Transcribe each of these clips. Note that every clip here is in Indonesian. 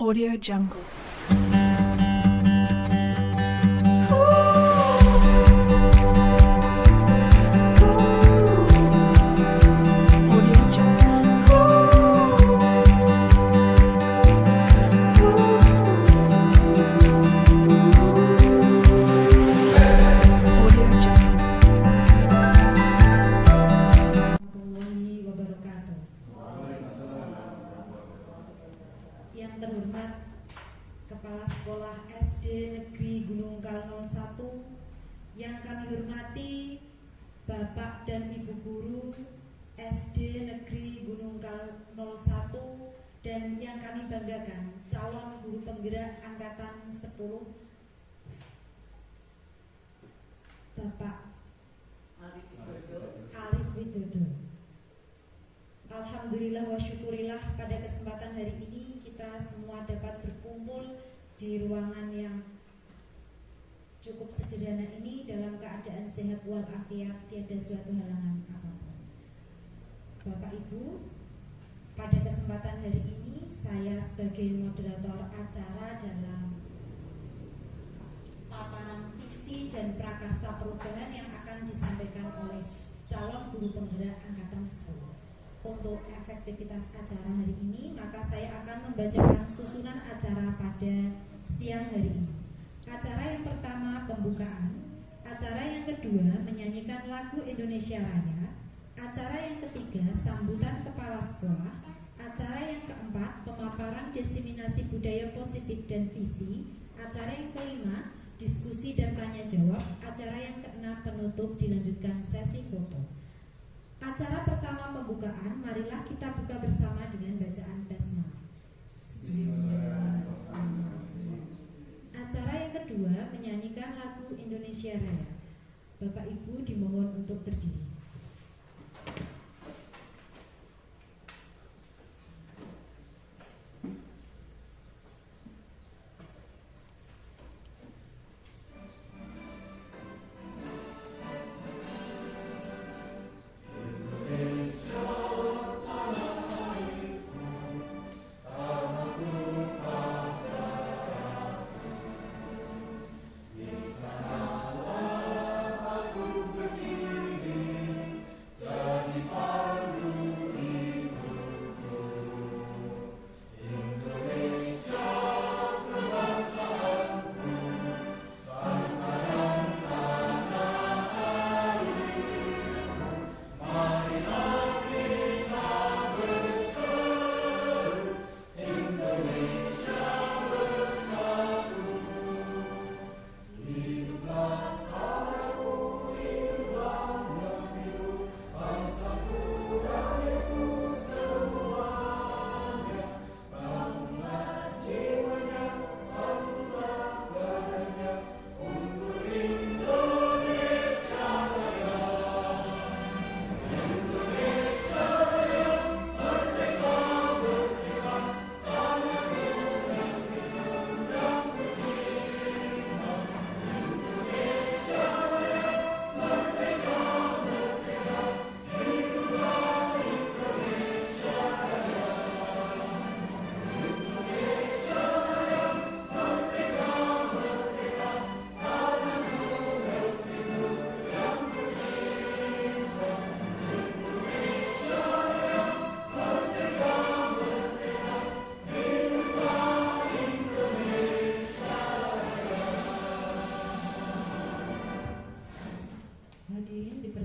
Audio Jungle. Yang terhormat Kepala Sekolah SD Negeri Gunungkal 01, yang kami hormati Bapak dan Ibu Guru SD Negeri Gunungkal 01, dan yang kami banggakan calon guru penggerak angkatan 10 Bapak Arif Widodo. Alhamdulillah wa syukurillah, pada kesempatan hari ini kita semua dapat berkumpul di ruangan yang cukup sederhana ini dalam keadaan sehat walafiat, tiada suatu halangan apapun. Bapak Ibu, pada kesempatan hari ini saya sebagai moderator acara dalam paparan visi dan prakarsa perubahan yang akan disampaikan oleh calon guru penggerak angkatan 10. Untuk efektivitas acara hari ini, maka saya akan membacakan susunan acara pada siang hari ini. Acara yang pertama pembukaan, acara yang kedua menyanyikan lagu Indonesia Raya, acara yang ketiga sambutan kepala sekolah, acara yang keempat pemaparan diseminasi budaya positif dan visi, acara yang kelima diskusi dan tanya jawab, acara yang keenam penutup dilanjutkan sesi foto. Acara pertama pembukaan, marilah kita buka bersama dengan bacaan basmalah. Acara yang kedua menyanyikan lagu Indonesia Raya. Bapak Ibu dimohon untuk berdiri.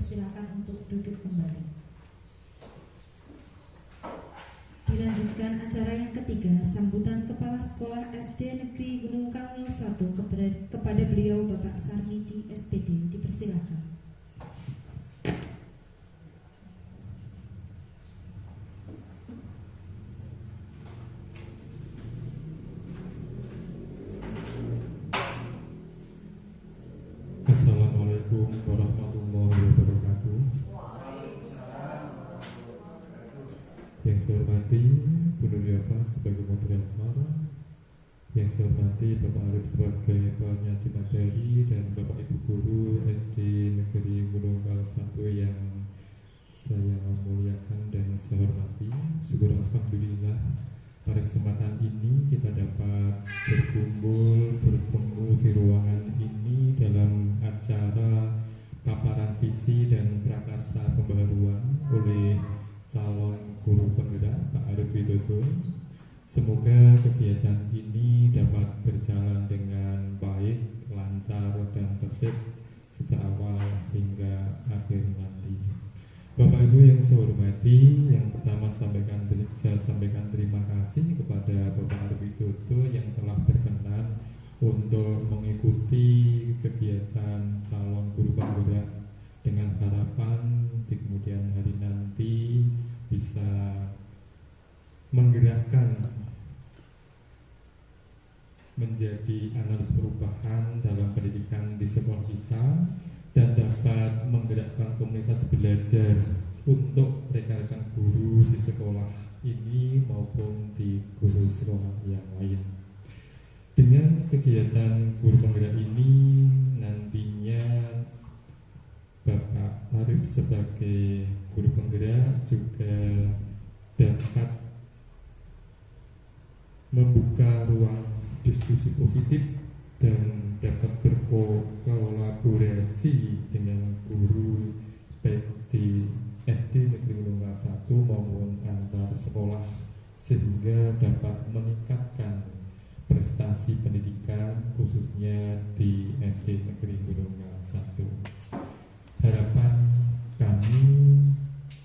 Silakan untuk duduk kembali. Dilanjutkan acara yang ketiga, sambutan Kepala Sekolah SD Negeri Gunungkal 01 kepada beliau Bapak Sarmidi SPD. Dipersilakan. Assalamualaikum warahmatullahi wabarakatuh. Yang saya hormati Bu Nur Yafa sebagai moderator, yang saya hormati Bapak Arif sebagai penyaji materi, dan Bapak Ibu Guru SD Negeri Gunungkal 1 yang saya muliakan dan saya hormati. Syukur alhamdulillah pada kesempatan ini kita dapat berkumpul, bertemu di ruangan ini dalam acara paparan visi dan prakarsa pembaharuan oleh calon guru penggerak Pak Arief Widodo. Semoga kegiatan ini dapat berjalan dengan baik, lancar, dan tertib sejak awal hingga akhir nanti. Bapak Ibu yang saya hormati, yang pertama saya sampaikan terima kasih kepada Bapak Arief Widodo yang telah berkenan untuk mengikuti kegiatan calon guru penggerak dengan harapan di kemudian hari nanti bisa menggerakkan menjadi analis perubahan dalam pendidikan di sekolah kita dan dapat menggerakkan komunitas belajar untuk rekan-rekan guru di sekolah ini maupun di guru sekolah yang lain. Dengan kegiatan guru penggerak ini nantinya Bapak Arief sebagai guru penggerak juga dapat membuka ruang diskusi positif dan dapat berkolaborasi dengan guru baik di SD Negeri Gunung 1 maupun antar sekolah sehingga dapat meningkatkan prestasi pendidikan khususnya di SD Negeri Gunung 1. Harapan kami,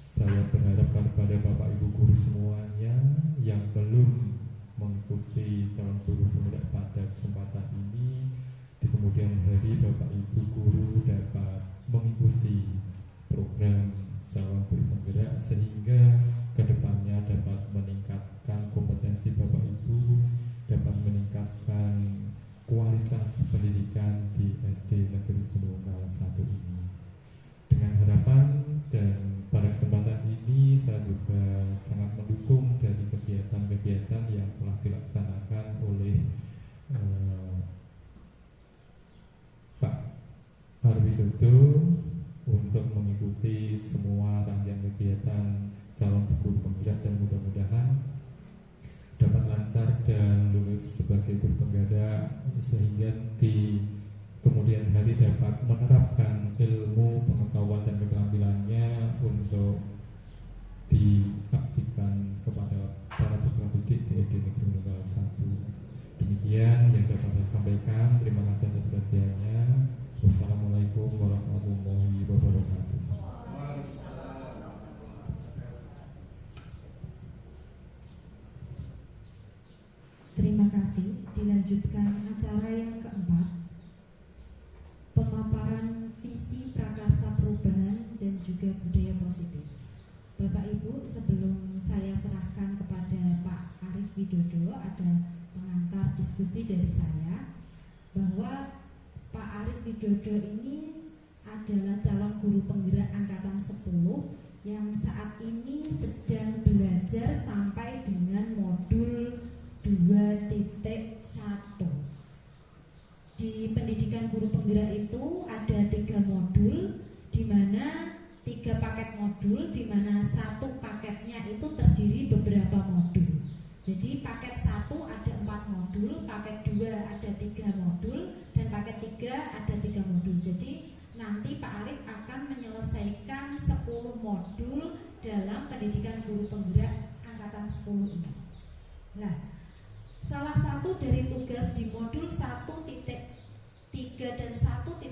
saya berharap kepada Bapak Ibu guru semuanya yang belum mengikuti calon guru penggerak pada kesempatan ini, di kemudian hari Bapak Ibu guru dapat mengikuti program calon guru penggerak sehingga kedepannya dapat meningkatkan kompetensi Bapak Ibu, dapat meningkatkan kualitas pendidikan di SD Negeri Gunung 1 ini. Dengan harapan dan pada kesempatan ini saya juga sangat mendukung dari kegiatan-kegiatan yang telah dilaksanakan oleh Pak Arief Widodo untuk mengikuti semua rangkaian kegiatan calon guru penggerak dan mudah-mudahan dapat lancar dan lulus sebagai guru penggerak sehingga di kemudian hari dapat menerapkan ilmu, pengetahuan dan keterampilannya untuk diabdikan kepada para peserta didik di SD Negeri Gunung 1. Demikian yang dapat saya sampaikan. Terima kasih atas perhatiannya. Wassalamualaikum warahmatullahi wabarakatuh. Terima kasih. Dilanjutkan acara yang keempat, pemaparan visi prakarsa perubahan dan juga budaya positif. Bapak Ibu, sebelum saya serahkan kepada Pak Arief Widodo, ada pengantar diskusi dari saya bahwa Pak Arief Widodo ini adalah calon guru penggerak angkatan 10 yang saat ini sedang belajar sampai dengan modul 2.1. Di pendidikan guru penggerak itu ada 3 modul, di mana 3 paket modul, di mana 1 paketnya itu terdiri beberapa modul. Jadi paket 1 ada 4 modul, paket 2 ada 3 modul, dan paket 3 ada 3 modul. Jadi nanti Pak Arief akan menyelesaikan 10 modul dalam pendidikan guru penggerak angkatan 10 ini. Nah, salah satu dari tugas di modul 1.3 dan 1.4,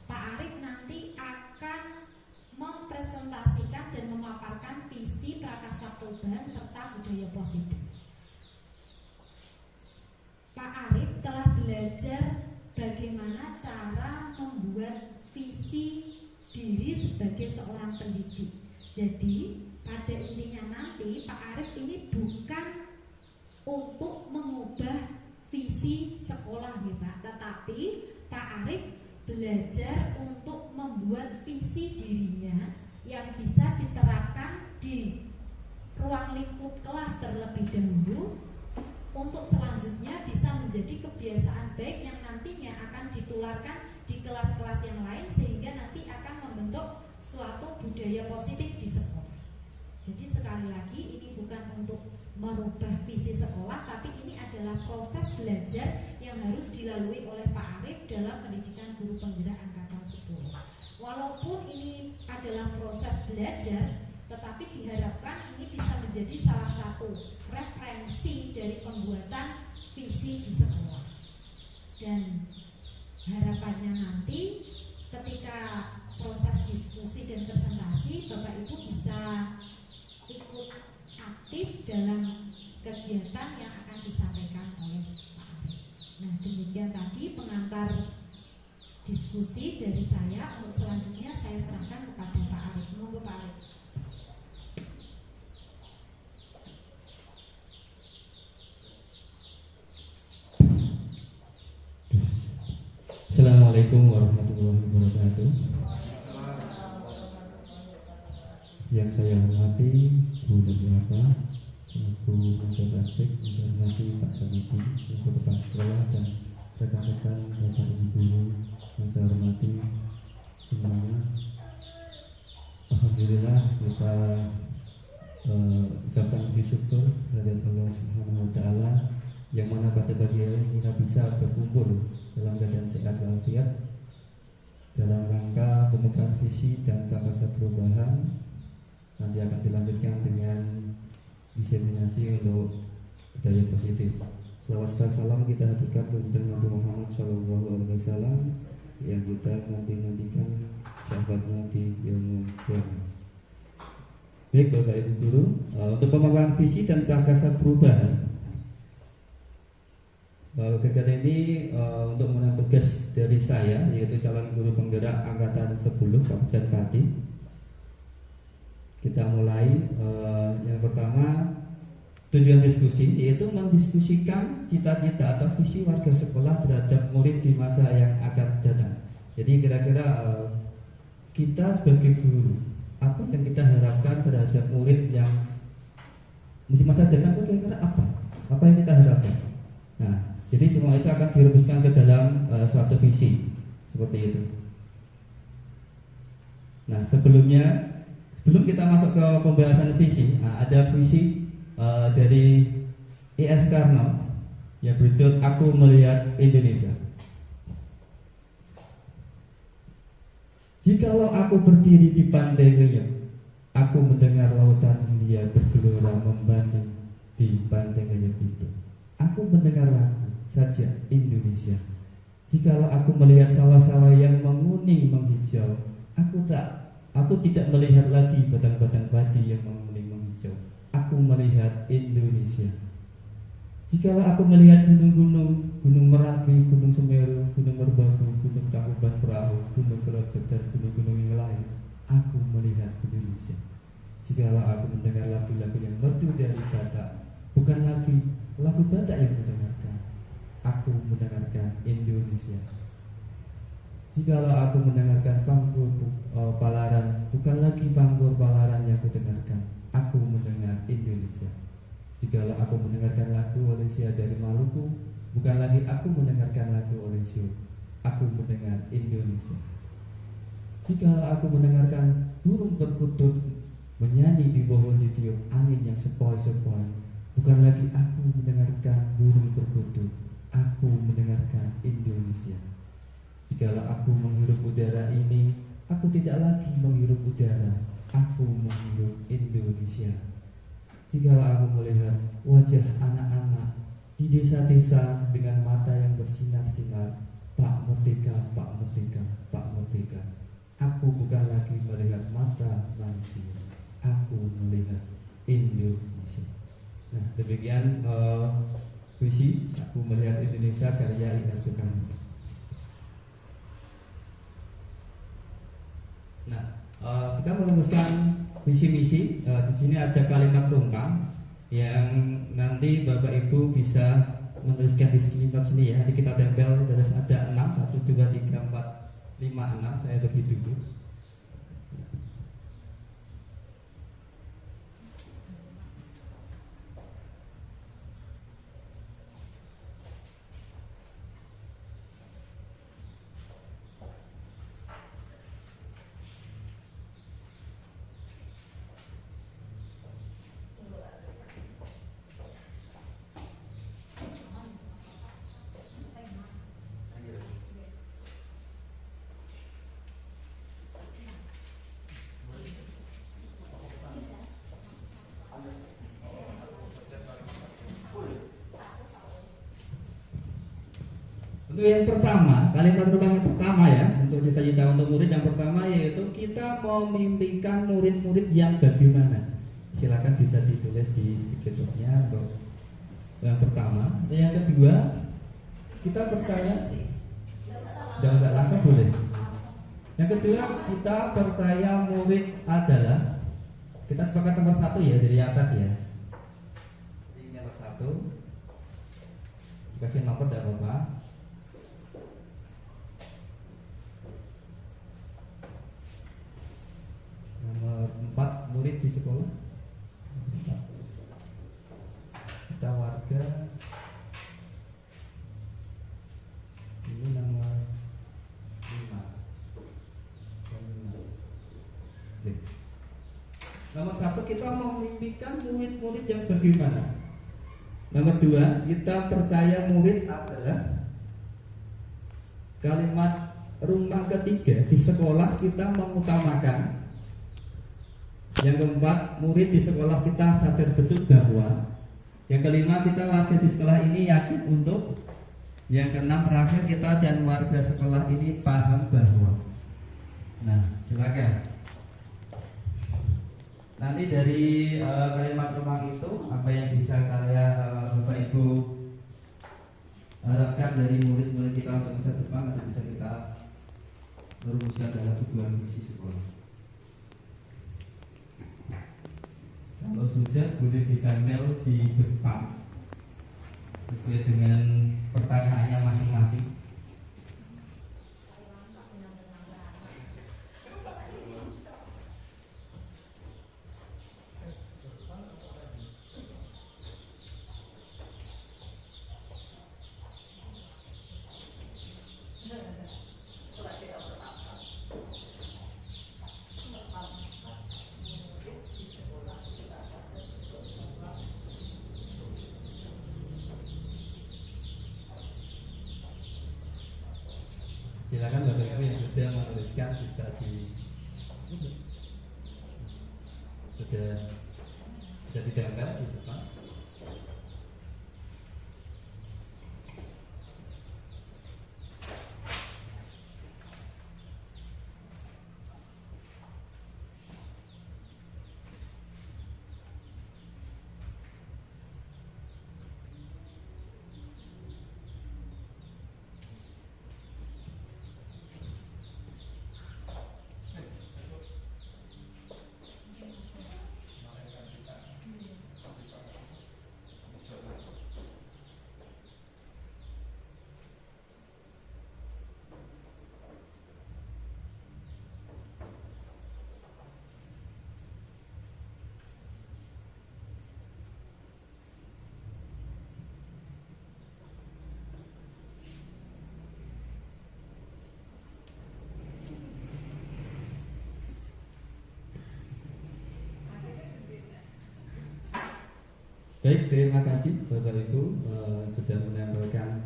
Pak Arief nanti akan mempresentasikan dan memaparkan visi prakarsa perubahan serta budaya positif. Pak Arief telah belajar bagaimana cara membuat visi diri sebagai seorang pendidik. Jadi pada intinya nanti Pak Arief ini bukan untuk mengubah visi sekolah nih Pak, tetapi Pak Arief belajar untuk membuat visi dirinya yang bisa diterapkan di ruang lingkup kelas terlebih dahulu, untuk selanjutnya bisa menjadi kebiasaan baik yang nantinya akan ditularkan di kelas-kelas yang lain, sehingga nanti akan membentuk suatu budaya positif di sekolah. Jadi sekali lagi ini bukan untuk merubah visi sekolah, tapi ini adalah proses belajar yang harus dilalui oleh Pak Arif dalam pendidikan guru penggerak angkatan 10. Walaupun ini adalah proses belajar, tetapi diharapkan ini bisa menjadi salah satu referensi dari pembuatan visi di sekolah. Dan harapannya nanti ketika proses diskusi dan presentasi, Bapak Ibu bisa ikut aktif dalam kegiatan yang akan disampaikan oleh Pak Arif. Nah, demikian tadi pengantar diskusi dari saya. Untuk selanjutnya saya serahkan kepada Pak Arif. Monggo Pak Arif. Assalamualaikum warahmatullahi wabarakatuh. Yang saya hormati Bu Nurjapa, Bu Mentor Praktik, yang hormati Pak Samiti, selaku Kepala Sekolah, dan rekan-rekan Bapak Ibu Guru yang saya hormati semuanya. Alhamdulillah kita ucapkan puji syukur kepada Allah Subhanahu wa Ta'ala, yang mana pada pagi hari kita bisa berkumpul dalam keadaan sehat walafiat dalam rangka pemegang visi dan prakarsa perubahan. Nanti akan dilanjutkan dengan diseminasi untuk budaya positif. Selawat dan salam kita haturkan kepada Nabi Muhammad SAW yang kita nantikan sahabatnya di yaumul qiyamah. Baik Bapak Ibu Guru, untuk pemegang visi dan prakarsa perubahan, kegiatan ini untuk memenuhi tugas dari saya, yaitu calon guru penggerak angkatan 10 Kabupaten Pati. Kita mulai yang pertama, tujuan diskusi yaitu mendiskusikan cita-cita atau visi warga sekolah terhadap murid di masa yang akan datang. Jadi kira-kira kita sebagai guru, apa yang kita harapkan terhadap murid yang di masa datang itu kira-kira apa? Apa yang kita harapkan? Nah, jadi semua itu akan dirumuskan ke dalam suatu visi seperti itu. Nah, sebelum kita masuk ke pembahasan visi, ada visi dari E.S. Karno yang berjudul Aku Melihat Indonesia. Jikalau aku berdiri di pantai Riau, aku mendengar lautan Hindia bergelora membanding di pantai Riau itu. Aku mendengar lagu saja Indonesia. Jikalau aku melihat sawah-sawah yang menguning menghijau, aku tidak melihat lagi batang-batang padi yang menguning menghijau. Aku melihat Indonesia. Jikalau aku melihat gunung-gunung, Gunung Merapi, Gunung Semeru, Gunung Merbabu, Gunung Tangkuban Perahu, Gunung Kelebet, dan gunung-gunung yang lain, aku melihat Indonesia. Jikalau aku mendengar lagu-lagu yang merdu dari Batak, bukan lagi lagu Batak yang mendengarkan, aku mendengarkan Indonesia. Jikalau aku mendengarkan panggur Palaran, bukan lagi panggur Palaran yang kudengarkan, aku mendengar Indonesia. Jikalau aku mendengarkan lagu Olesya dari Maluku, bukan lagi aku mendengarkan lagu Olesya, aku mendengar Indonesia. Jikalau aku mendengarkan burung perkutut menyanyi di pohon ditiup angin yang sepoi-sepoi, bukan lagi aku mendengarkan burung perkutut, aku mendengarkan Indonesia. Jikalau aku menghirup udara ini, aku tidak lagi menghirup udara, aku menghirup Indonesia. Jikalau aku melihat wajah anak-anak di desa-desa dengan mata yang bersinar-sinar, Pak Merdeka, Pak Merdeka, Pak Merdeka, aku bukan lagi melihat mata manusia, aku melihat Indonesia. Nah, demikian visi Aku Melihat Indonesia karya Ina Soekarno. Nah, kita merumuskan visi misi. Di sini ada kalimat rungkang yang nanti Bapak Ibu bisa menuliskan di screenshot sini ya. Nanti kita tempel, terus ada 6, 1, 2, 3, 4, 5, 6. Saya bagi dulu. Untuk yang pertama, kalimat rumah yang pertama ya, untuk cita-cita untuk murid yang pertama yaitu kita memimpikan murid-murid yang bagaimana. Silakan bisa ditulis di stiker note-nya untuk yang pertama. Dan yang kedua, kita percaya, jangan langsung boleh. Yang kedua, kita percaya murid adalah, kita sepakat nomor 1 ya dari atas ya. Ini nomor 1. Dikasih nomor tidak apa-apa. Nomor 4, murid di sekolah. Kita warga. Ini nomor 5. Nomor 1, kita memimpikan murid-murid yang bagaimana. Nomor 2, kita percaya murid adalah, kalimat rumah ketiga di sekolah kita mengutamakan. Yang keempat, murid di sekolah kita sadar betul bahwa. Yang kelima, kita warga di sekolah ini yakin untuk. Yang keenam, terakhir, kita dan warga sekolah ini paham bahwa. Nah, silakan. Nanti dari kalimat rumah itu, apa yang bisa kalian Bapak Ibu harapkan dari murid-murid kita untuk masa depan, atau bisa kita merumuskan dalam tujuan misi sekolah. Kalau sudah, boleh ditempel di depan sesuai dengan pertanyaannya masing-masing. Silakan Bapak Ibu yang sudah menuliskan bisa ditempel di depan. Baik, terima kasih Bapak Ibu sudah menyampaikan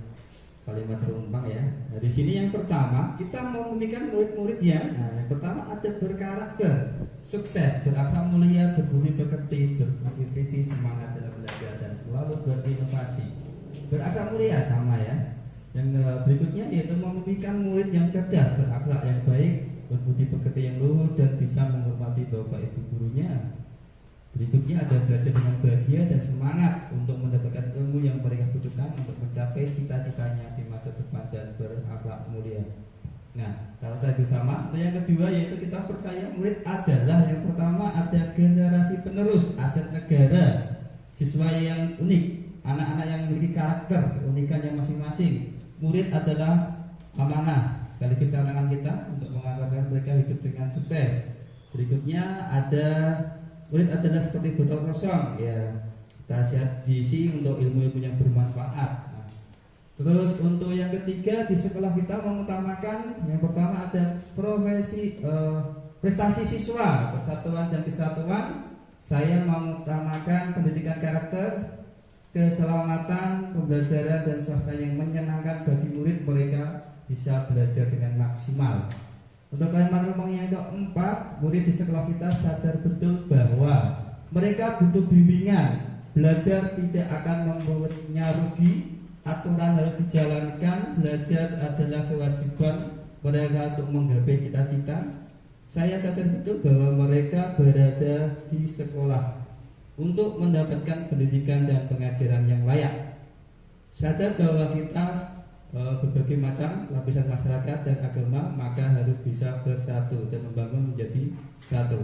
kalimat terumpang ya. Nah, di sini yang pertama kita mau memikirkan murid-murid ya. Nah, yang pertama ada berkarakter, sukses, berakhlak mulia, berbudi pekerti, berpositivity, semangat dalam belajar dan selalu berinovasi. Berakhlak mulia sama ya. Yang berikutnya yaitu memimpikan murid yang cerdas, berakhlak yang baik, berbudi pekerti yang luhur dan bisa menghormati bapak ibu gurunya. Berikutnya ada belajar dengan bahagia dan semangat untuk mendapatkan ilmu yang mereka butuhkan untuk mencapai cita-citanya di masa depan dan berakhlak mulia. Nah, kalau tadi sama, yang kedua yaitu kita percaya murid adalah yang pertama ada generasi penerus aset negara, siswa yang unik, anak-anak yang memiliki karakter, keunikannya masing-masing. Murid adalah amanah sekaligus tantangan kita untuk mengantarkan mereka hidup dengan sukses. Berikutnya ada murid adalah seperti botol kosong ya, kita siap diisi untuk ilmu-ilmu yang bermanfaat. Nah, terus untuk yang ketiga di sekolah kita mengutamakan yang pertama ada prestasi siswa, persatuan dan kesatuan. Saya mengutamakan pendidikan karakter, keselamatan, pembelajaran dan suasana yang menyenangkan bagi murid, mereka bisa belajar dengan maksimal. Untuk kalimat ngomong yang keempat, murid di sekolah kita sadar betul bahwa mereka butuh bimbingan. Belajar tidak akan membuatnya rugi, aturan harus dijalankan, belajar adalah kewajiban mereka untuk menggapai cita-cita. Saya sadar betul bahwa mereka berada di sekolah untuk mendapatkan pendidikan dan pengajaran yang layak. Sadar bahwa kita berbagai macam lapisan masyarakat dan agama, maka harus bisa bersatu dan membangun menjadi satu.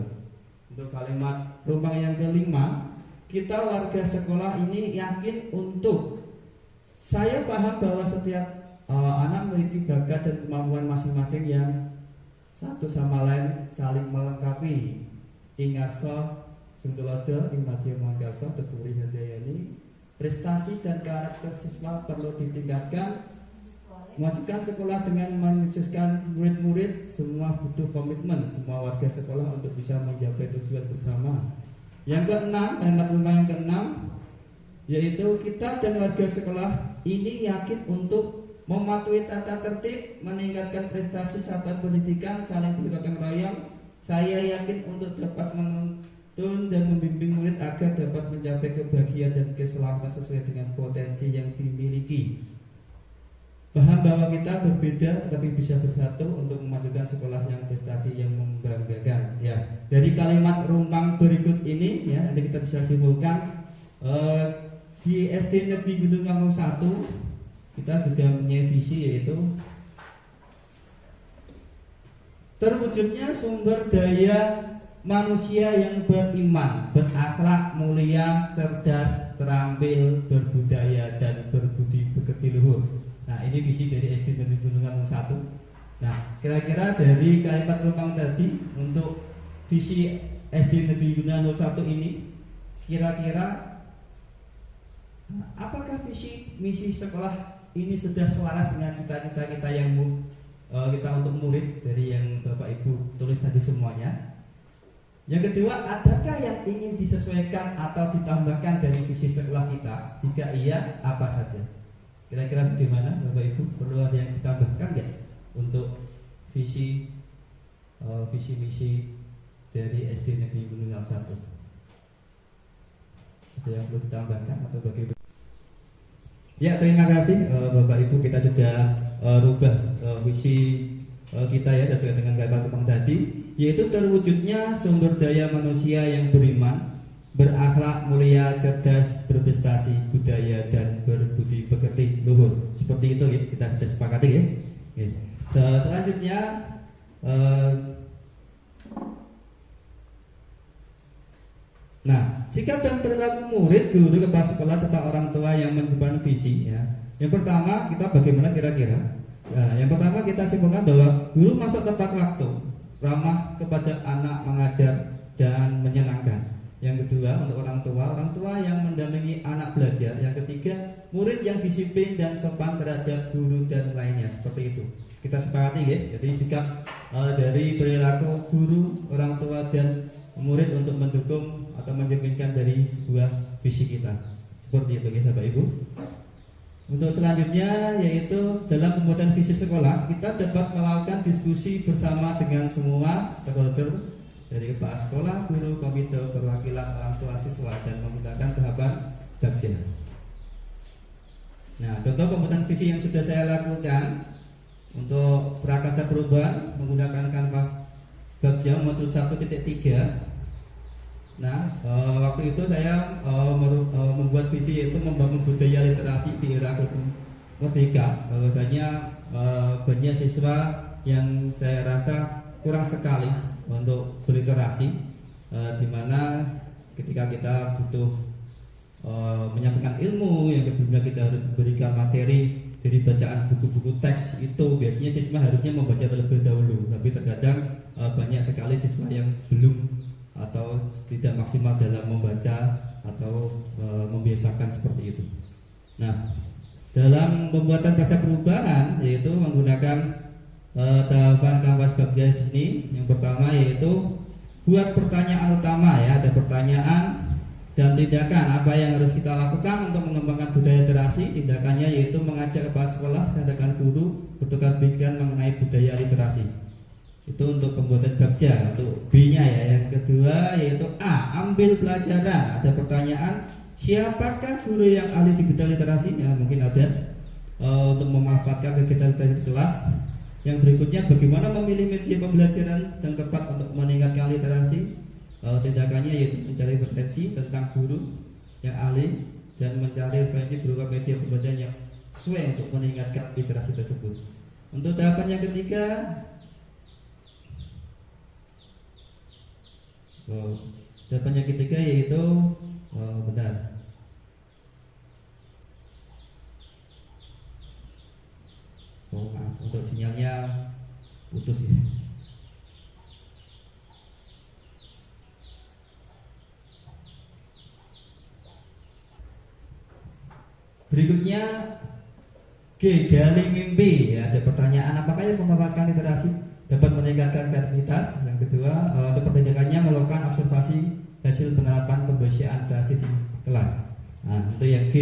Untuk kalimat rumah yang kelima, kita warga sekolah ini yakin untuk, saya paham bahwa setiap anak memiliki bakat dan kemampuan masing-masing yang satu sama lain saling melengkapi. Ingatso Suntulodo, Imadya Mangkaso, Tepuri Handayani, prestasi dan karakter siswa perlu ditingkatkan. Memajukan sekolah dengan menyukseskan murid-murid, semua butuh komitmen semua warga sekolah untuk bisa mencapai tujuan bersama. Yang keenam, kalimat rumah yang keenam, yaitu kita dan warga sekolah ini yakin untuk mematuhi tata tertib, meningkatkan prestasi sahabat pendidikan, saling bergotong royong. Saya yakin untuk dapat menuntun dan membimbing murid agar dapat mencapai kebahagiaan dan keselamatan sesuai dengan potensi yang dimiliki. Paham bahwa kita berbeda tetapi bisa bersatu untuk memajukan sekolah yang prestasi yang membanggakan. Ya, dari kalimat rumpang berikut ini ya, nanti kita bisa simpulkan di SD Negeri Gunung Langkung 1 kita sudah punya visi, yaitu terwujudnya sumber daya manusia yang beriman, berakhlak mulia, cerdas, terampil, berbudaya dan berbudi pekerti luhur. Nah, ini visi dari SD Negeri Gunung Langkung 1. Nah, kira-kira dari kalimat rumpang tadi untuk visi SD Negeri Gunung Langkung 1 ini, kira-kira apakah visi misi sekolah ini sudah selaras dengan cita-cita kita yang kita untuk murid dari yang Bapak Ibu tulis tadi semuanya? Yang kedua, adakah yang ingin disesuaikan atau ditambahkan dari visi sekolah kita? Jika iya, apa saja? Kira-kira bagaimana Bapak Ibu? Perlu ada yang ditambahkan ya untuk visi misi dari SD Negeri Gunung Langkung 1? Ada yang perlu ditambahkan atau bagaimana? Ya, terima kasih Bapak Ibu, kita sudah rubah visi kita ya sesuai dengan kalimat rumpang tadi, yaitu terwujudnya sumber daya manusia yang beriman, berakhlak mulia, cerdas, berprestasi, budaya dan berbudi pekerti luhur. Seperti itu ya, kita sudah sepakati ya. Selanjutnya nah, sikap dan perilaku murid, guru, kepala sekolah serta orang tua yang menentukan visi ya. Yang pertama, kita bagaimana kira-kira? Nah, yang pertama kita simpulkan bahwa guru masuk tepat waktu, ramah kepada anak, mengajar dan menyenangkan. Yang kedua, untuk orang tua yang mendampingi anak belajar. Yang ketiga, murid yang disiplin dan sopan terhadap guru dan lainnya. Seperti itu. Kita sepakati ya. Jadi sikap dari perilaku guru, orang tua dan murid untuk mendukung atau mencerminkan dari sebuah visi kita. Seperti itu ya Bapak Ibu. Untuk selanjutnya, yaitu dalam pembuatan visi sekolah, kita dapat melakukan diskusi bersama dengan semua stakeholder, dari kepala sekolah, guru, komite, perwakilan orang tua siswa, dan menggunakan tahapan Bagja. Nah, contoh pembuatan visi yang sudah saya lakukan untuk prakarsa perubahan menggunakan kanvas Bagja modul 1.3. Nah, waktu itu saya membuat visi, yaitu membangun budaya literasi di era merdeka. Bahwasanya banyak siswa yang saya rasa kurang sekali untuk berliterasi, di mana ketika kita butuh menyampaikan ilmu yang sebelumnya kita harus memberikan materi dari bacaan buku-buku teks, itu biasanya siswa harusnya membaca terlebih dahulu, tapi terkadang banyak sekali siswa yang belum atau tidak maksimal dalam membaca atau membiasakan seperti itu. Nah, dalam pembuatan prakarsa perubahan, yaitu menggunakan tahapan kanvas Bagja sini. Yang pertama yaitu buat pertanyaan utama ya, ada pertanyaan dan tindakan apa yang harus kita lakukan untuk mengembangkan budaya literasi. Tindakannya yaitu mengajak kepala sekolah dan rekan guru bertukar pikiran mengenai budaya literasi. Itu untuk pembuatan Bagja. Untuk B-nya ya, yang kedua yaitu A, ambil pelajaran. Ada pertanyaan, Siapakah guru yang ahli di bidang literasi? Ya, mungkin ada untuk memanfaatkan kegiatan literasi di kelas. Yang berikutnya, bagaimana memilih media pembelajaran yang tepat untuk meningkatkan literasi? Tindakannya yaitu mencari referensi tentang guru yang ahli dan mencari referensi berupa media pembelajaran yang sesuai untuk meningkatkan literasi tersebut. Untuk tahapan yang ketiga, yaitu benar. Maaf, untuk sinyalnya putus ya. Berikutnya gali mimpi. Ya, ada pertanyaan, apakah yang memanfaatkan literasi dapat meningkatkan kreativitas? Yang kedua, untuk pertanyaannya melakukan observasi hasil penerapan pembelajaran literasi di kelas. Nah, itu yang G.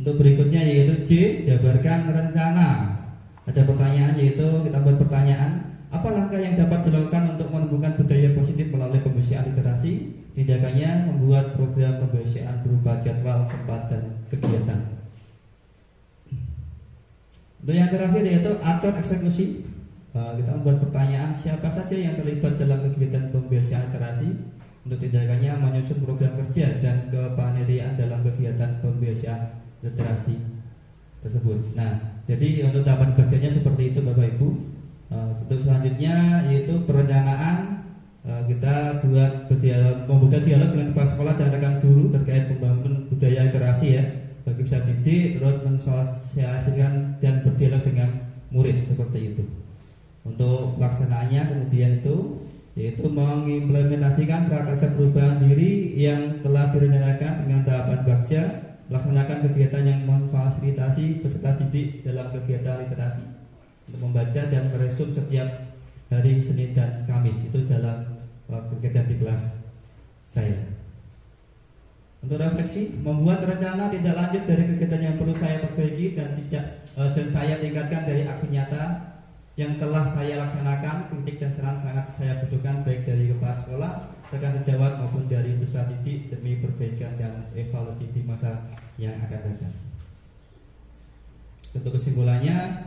Untuk berikutnya yaitu J, jabarkan rencana. Ada pertanyaan, yaitu kita buat pertanyaan, apa langkah yang dapat dilakukan untuk menumbuhkan budaya positif melalui pembelajaran literasi? Tindakannya membuat program pembelajaran berupa jadwal, tempat, dan kegiatan. Untuk yang terakhir yaitu atur eksekusi. Kita membuat pertanyaan, siapa saja yang terlibat dalam kegiatan pembelajaran literasi? Untuk tindakannya menyusun program kerja dan kepanitiaan dalam kegiatan pembelajaran literasi tersebut. Nah, jadi untuk tahapan kerjanya seperti itu Bapak Ibu. Untuk selanjutnya yaitu perencanaan. Kita buat membuka dialog dengan kepala sekolah dan rekan guru terkait pembangunan budaya literasi ya, bagi peserta didik, terus mensosialisasikan dan berdialog dengan murid seperti itu. Untuk pelaksanaannya kemudian itu yaitu mengimplementasikan prakarya perubahan diri yang telah direncanakan dengan tahapan bakja, melaksanakan kegiatan yang memfasilitasi peserta didik dalam kegiatan literasi untuk membaca dan meresum setiap hari Senin dan Kamis. Itu dalam kegiatan di kelas saya. Untuk refleksi, membuat rencana tindak lanjut dari kegiatan yang perlu saya perbaiki dan saya tingkatkan dari aksi nyata yang telah saya laksanakan. Kritik dan saran sangat saya butuhkan baik dari kepala sekolah, rekan sejawat maupun dari peserta didik demi perbaikan dan evaluasi di masa yang akan datang. Untuk kesimpulannya,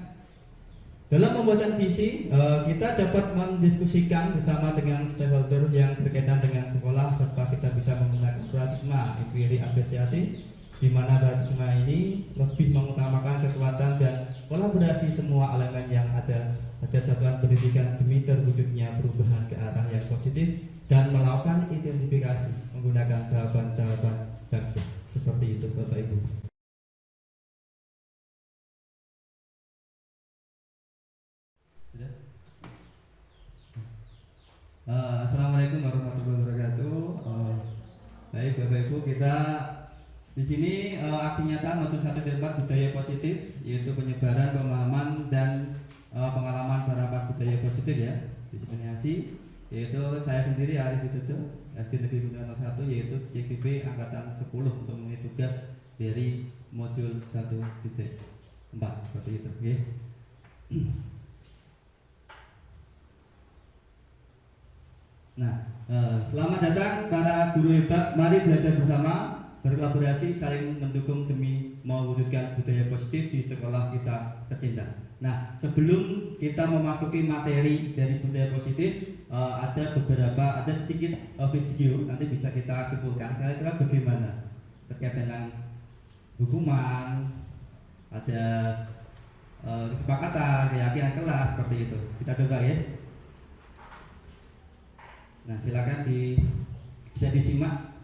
dalam pembuatan visi kita dapat mendiskusikan bersama dengan stakeholder yang berkaitan dengan sekolah, serta kita bisa menggunakan paradigma inquiry apresiatif, di mana paradigma ini lebih mengutamakan kekuatan dan kolaborasi semua elemen yang ada pada satuan pendidikan demi terwujudnya perubahan ke arah yang positif dan melakukan identifikasi menggunakan tahapan-tahapan bakja. Seperti itu Bapak Ibu. Assalamualaikum warahmatullahi wabarakatuh. Baik Bapak Ibu, kita di sini aksi nyata motu 1 dan 4 budaya positif, yaitu penyebaran pemahaman dan pengalaman penerapan budaya positif ya, diseminasi. Yaitu saya sendiri Arif Widodo, SD Negeri Bunda 01, yaitu CGB angkatan 10 untuk memenuhi tugas dari modul 1.4 seperti itu. Okay. Nah, selamat datang para guru hebat. Mari belajar bersama, berkolaborasi, saling mendukung demi mewujudkan budaya positif di sekolah kita tercinta. Nah, sebelum kita memasuki materi dari budaya positif, ada sedikit video nanti bisa kita simpulkan kira-kira bagaimana terkait dengan hukuman, ada kesepakatan, keyakinan kelas seperti itu. Kita coba ya. Nah, silakan bisa disimak.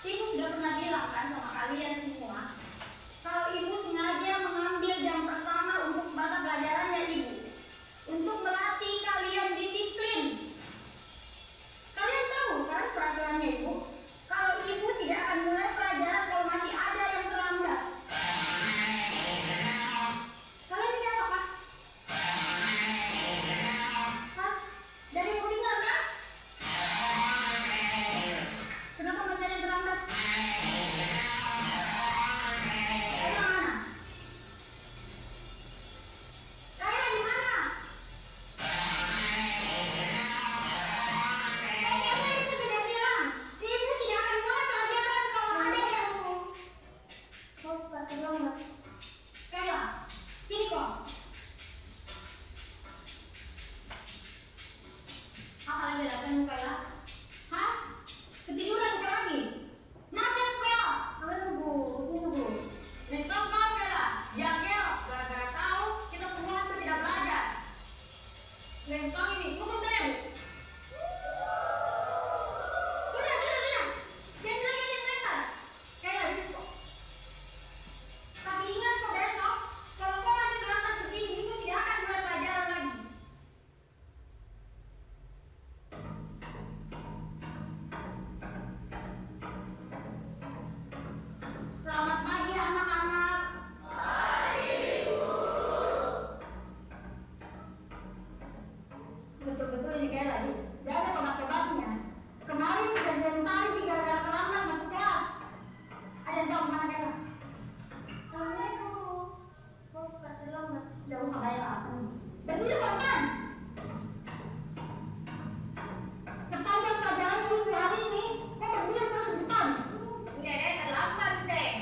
Ibu sudah pernah bilang kan sama kalian semua, kalau ibu sengaja mengambil jam pertama untuk mata pelajarannya ibu, untuk melatih kalian disiplin. Kalian tahu kan peraturannya ibu? Kalau ibu tidak akan seni. Betul kan? Sepanjang pelajaran minggu hari ini, kok berdiam terus di depan? Udah deh, terlambat, Seng.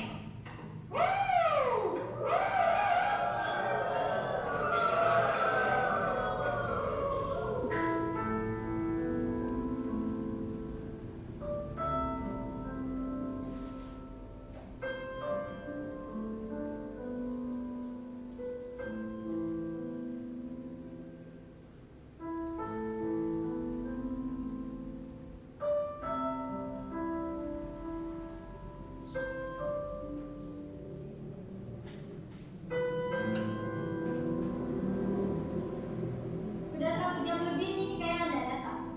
Sudah 1 jam lebih nih Kaila tidak datang.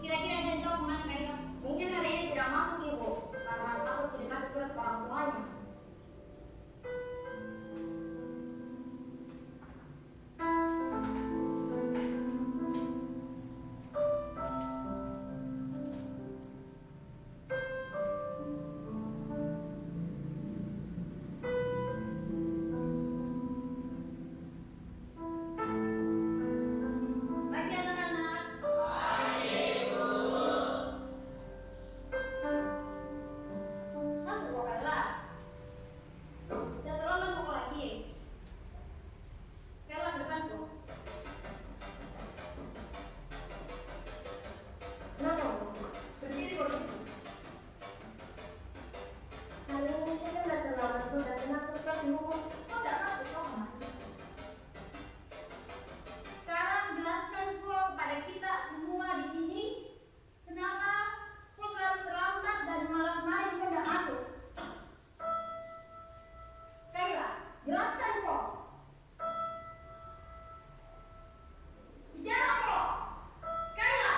Kira-kira ada yang tahu kemana Kaila? Mungkin hari ini tidak masuk Ibu, karena takut tidak kasih surat ke orang tuanya. Pagi anak-anak. Masuk kok Kaila. Udah terlambat kok lagi. Kaila ke depan kok. Kenapa? Berdiri kok situ. Hari ini saya kan udah terlambat tuh, udah tenang setelah dulu. Kok nggak masuk kok kemana? Sekarang jelaskan kok pada kita semua di sini kenapa kok selalu terlambat dari malam kemarin kok nggak masuk? Kaila, jelaskan kok. Bicara kok. Kaila.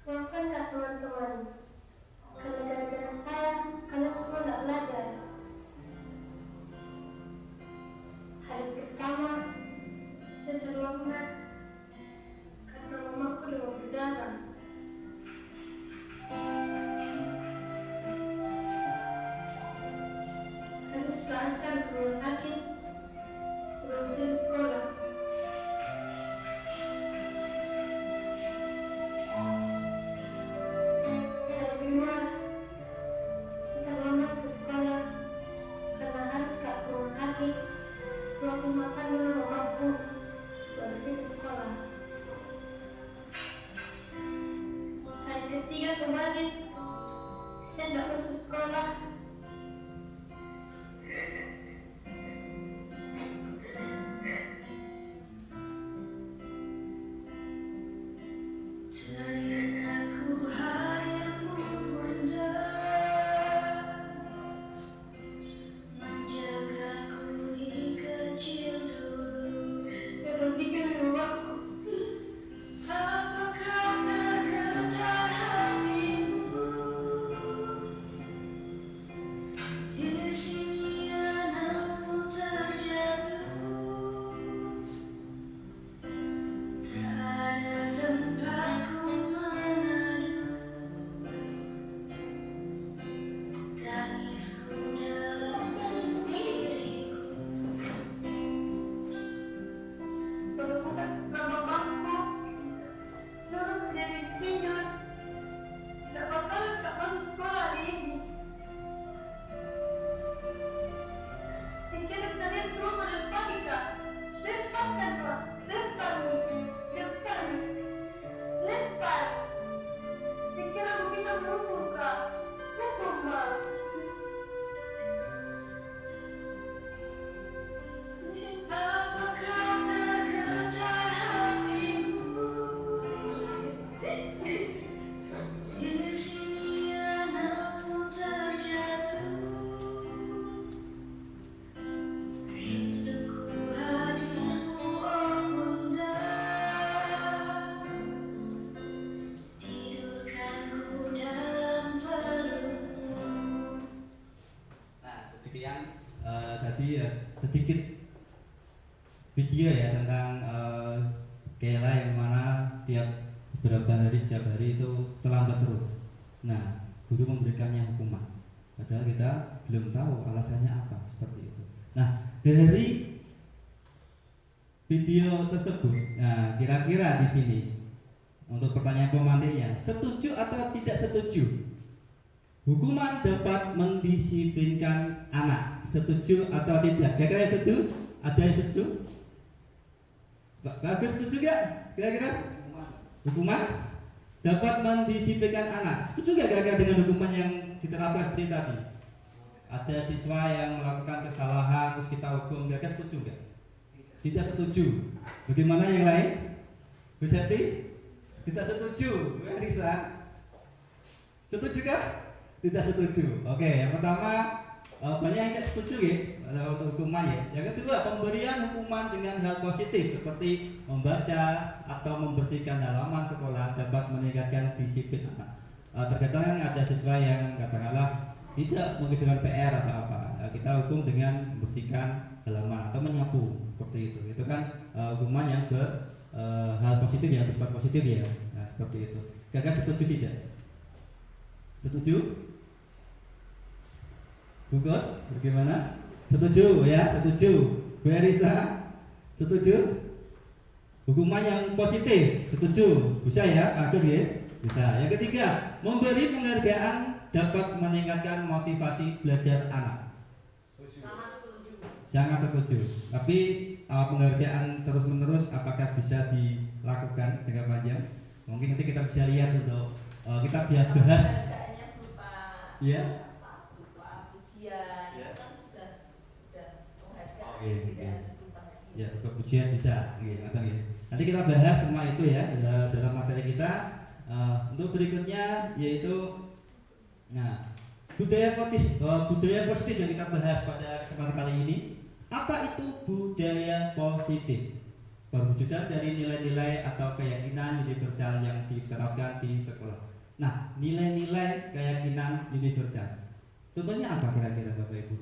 Maafkanlah teman-teman. Karena gara-gara saya, kalian semua nggak belajar. Hari pertama, saya terlambat karena mamaku demam berdarah. Harus diantar ke rumah sakit sebelum saya sekolah. Hari kedua, saya terlambat ke sekolah karena harus ke rumah sakit. Setelah makan dulu mamaku, baru saya ke sekolah. Hari ketiga kemarin, saya tidak masuk sekolah. Berhentikan rumahku. tadi ya sedikit video ya tentang Kaila yang mana beberapa hari setiap hari itu terlambat terus. Nah, guru memberikannya hukuman. Padahal kita belum tahu alasannya apa seperti itu. Nah, dari video tersebut, nah kira-kira di sini untuk pertanyaan pemantiknya, setuju atau tidak setuju hukuman dapat mendisiplinkan anak? Setuju atau tidak? Kira-kira setuju? Ada yang setuju? Bagus, setuju gak? Kira-kira hukuman dapat mendisiplinkan anak. Setuju gak kira-kira dengan hukuman yang diterapkan seperti tadi? Ada siswa yang melakukan kesalahan terus kita hukum, kira-kira setuju gak? Tidak setuju. Bagaimana yang lain? Bu Septi? Tidak setuju. Risa? Setuju kah? Tidak setuju. Oke, yang pertama banyak yang tidak setuju ya untuk hukuman ya. Yang kedua, pemberian hukuman dengan hal positif seperti membaca atau membersihkan halaman sekolah dapat meningkatkan disiplin anak. Terkadang ada siswa yang katakanlah tidak mengerjakan PR atau apa, kita hukum dengan membersihkan halaman atau menyapu seperti itu. Itu kan hukuman yang hal positif ya, bersifat positif ya. Nah seperti itu. Kakak setuju tidak? Setuju? Bu Kos, bagaimana? Setuju ya, setuju. Bu Erisa, setuju? Hukuman yang positif, setuju? Bisa ya, bagus ya? Bisa. Yang ketiga, memberi penghargaan dapat meningkatkan motivasi belajar anak. Sangat setuju. Tapi penghargaan terus-menerus apakah bisa dilakukan jangka panjang? Mungkin nanti kita bisa lihat untuk kita biar bahas. Ya. Ya, pujian bisa, nanti kita bahas semua itu ya dalam materi kita. Untuk berikutnya yaitu, budaya positif yang kita bahas pada kesempatan kali ini. Apa itu budaya positif? Perwujudan dari nilai-nilai atau keyakinan universal yang diterapkan di sekolah. Nah, nilai-nilai keyakinan universal. Contohnya apa kira-kira Bapak Ibu?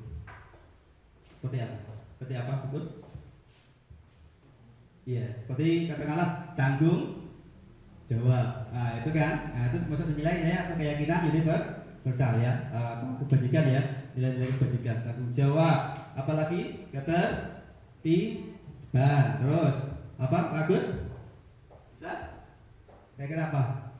Seperti apa? Seperti apa, Bagus? Iya, seperti katakanlah tanggung jawab. Nah, itu kan. Nah, itu maksud nilai-nilai atau keyakinan universal ya, atau kebajikan ya, nilai-nilai kebajikan, tanggung jawab. Apalagi ketertiban. Terus apa, Bagus? Bisa? Kira-kira apa?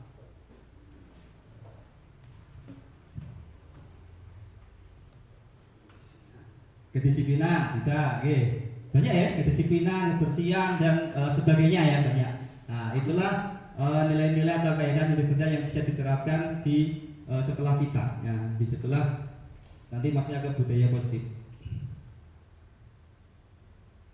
Kedisiplinan bisa, oke. Banyak ya, kedisiplinan, kebersihan dan sebagainya ya, banyak. Nah, itulah nilai-nilai atau keyakinan universal yang bisa diterapkan di sekolah kita. Ya, di sekolah nanti masuknya ke budaya positif.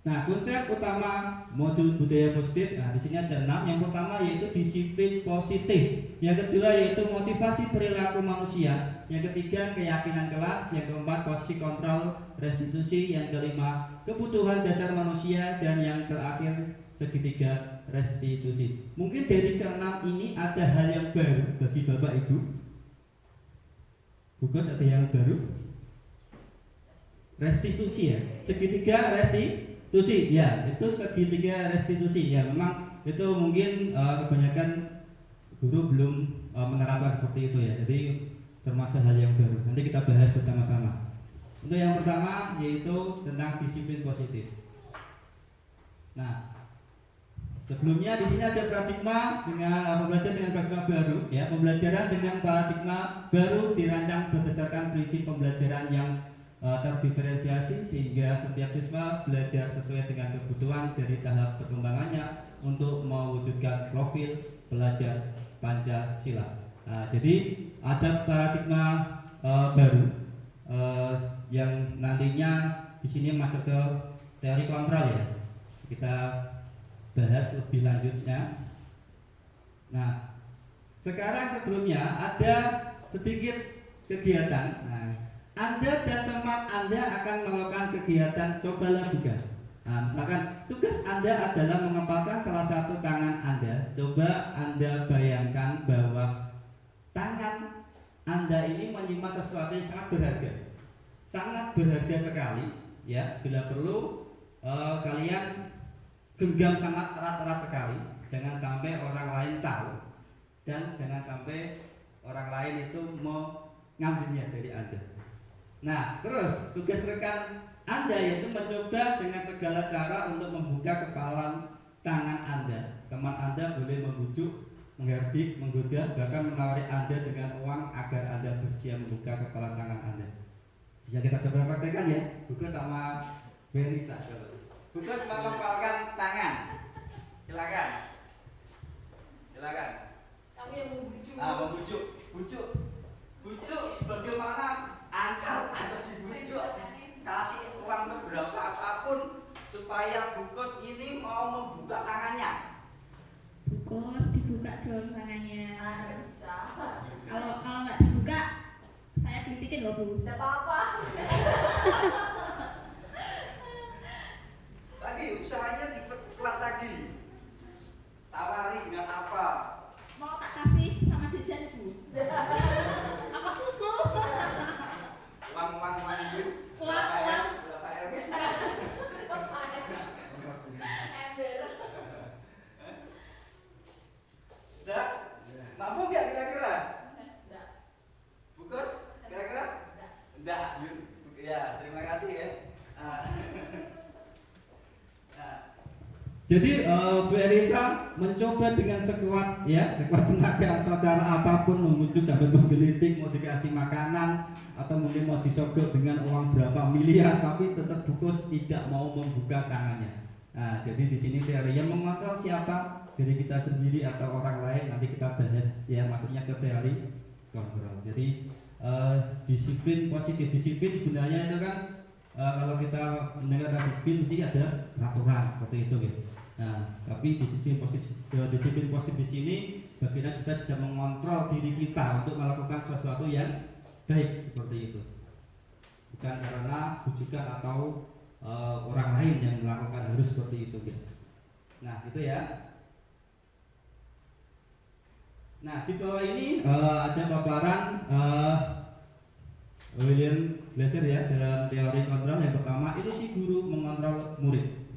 Nah, konsep utama modul budaya positif, nah di sini ada 6. Yang pertama yaitu disiplin positif. Yang kedua yaitu motivasi perilaku manusia. Yang ketiga keyakinan kelas. Yang keempat posisi kontrol restitusi. Yang kelima kebutuhan dasar manusia. Dan yang terakhir segitiga restitusi. Mungkin dari ke-6 ini ada hal yang baru bagi Bapak Ibu. Bukan ada yang baru? Restitusi ya. Segitiga restitusi. Ya, itu segitiga restitusi ya. Memang itu mungkin kebanyakan guru belum menerapkan seperti itu ya. Jadi termasuk hal yang baru. Nanti kita bahas bersama-sama. Untuk yang pertama yaitu tentang disiplin positif. Nah, sebelumnya di sini ada paradigma dengan pembelajaran dengan paradigma baru ya. Pembelajaran dengan paradigma baru dirancang berdasarkan prinsip pembelajaran yang terdiferensiasi sehingga setiap siswa belajar sesuai dengan kebutuhan dari tahap perkembangannya untuk mewujudkan profil pelajar Pancasila. Nah, jadi ada paradigma baru yang nantinya di sini masuk ke teori kontrol ya. Kita bahas lebih lanjutnya. Nah, sekarang sebelumnya ada sedikit kegiatan. Nah, Anda dan teman Anda akan melakukan kegiatan coba lakukan. Nah, misalkan tugas Anda adalah mengepalkan salah satu tangan Anda. Coba Anda bayangkan bahwa tangan Anda ini menyimpan sesuatu yang sangat berharga sekali. Ya, bila perlu kalian genggam sangat erat-erat sekali. Jangan sampai orang lain tahu dan jangan sampai orang lain itu mengambilnya dari Anda. Nah, terus tugas rekan Anda yaitu mencoba dengan segala cara untuk membuka kepala tangan Anda. Teman Anda boleh membujuk, menghardik, menggoda, bahkan menawari Anda dengan uang agar Anda bersedia membuka kepala tangan Anda. Bisa kita coba praktekkan ya, Bukus sama Benisa. Bukus mengepalkan tangan. Silakan. Silakan. Kamu yang membujuk. Membujuk, bujuk sebagaimana ancal atau dibujuk. Kasih uang seberapa apapun supaya Bukus ini mau membuka tangannya. Bukus dibuka dong tangannya. Nggak bisa. Kalau nggak dibuka, saya kritikin loh Bu. Nggak apa-apa. Lagi usahanya diperkuat lagi. Tawari dengan apa? Mau tak kasih sama jajan Bu? Apa susu? Uang itu. Uang. Berapa M? Ember. Dah? Mampu nggak kira-kira? Nggak. Bukus? Kira-kira? Enggak. Ya, terima kasih ya. Jadi Bu Elisa mencoba dengan sekuat tenaga atau cara apapun membujuk sampai menggelitik, mau dikasih makanan atau mungkin mau disogok dengan uang berapa miliar, tapi tetap Bukus tidak mau membuka tangannya. Nah, jadi di sini teorinya mengontrol siapa, diri kita sendiri atau orang lain, nanti kita bahas ya, maksudnya ke teori kontrol. Jadi disiplin, positif disiplin sebenarnya itu kan kalau kita mendengar disiplin mesti ada peraturan seperti itu gitu. Nah, tapi di sisi disiplin positif di sini bagaimana kita bisa mengontrol diri kita untuk melakukan sesuatu yang baik seperti itu. Bukan karena bujukan atau orang lain yang melakukan harus seperti itu gitu. Nah, itu ya. Nah, di bawah ini ada paparan William Glasser ya dalam teori kontrol. Yang pertama, ilusi guru mengontrol murid.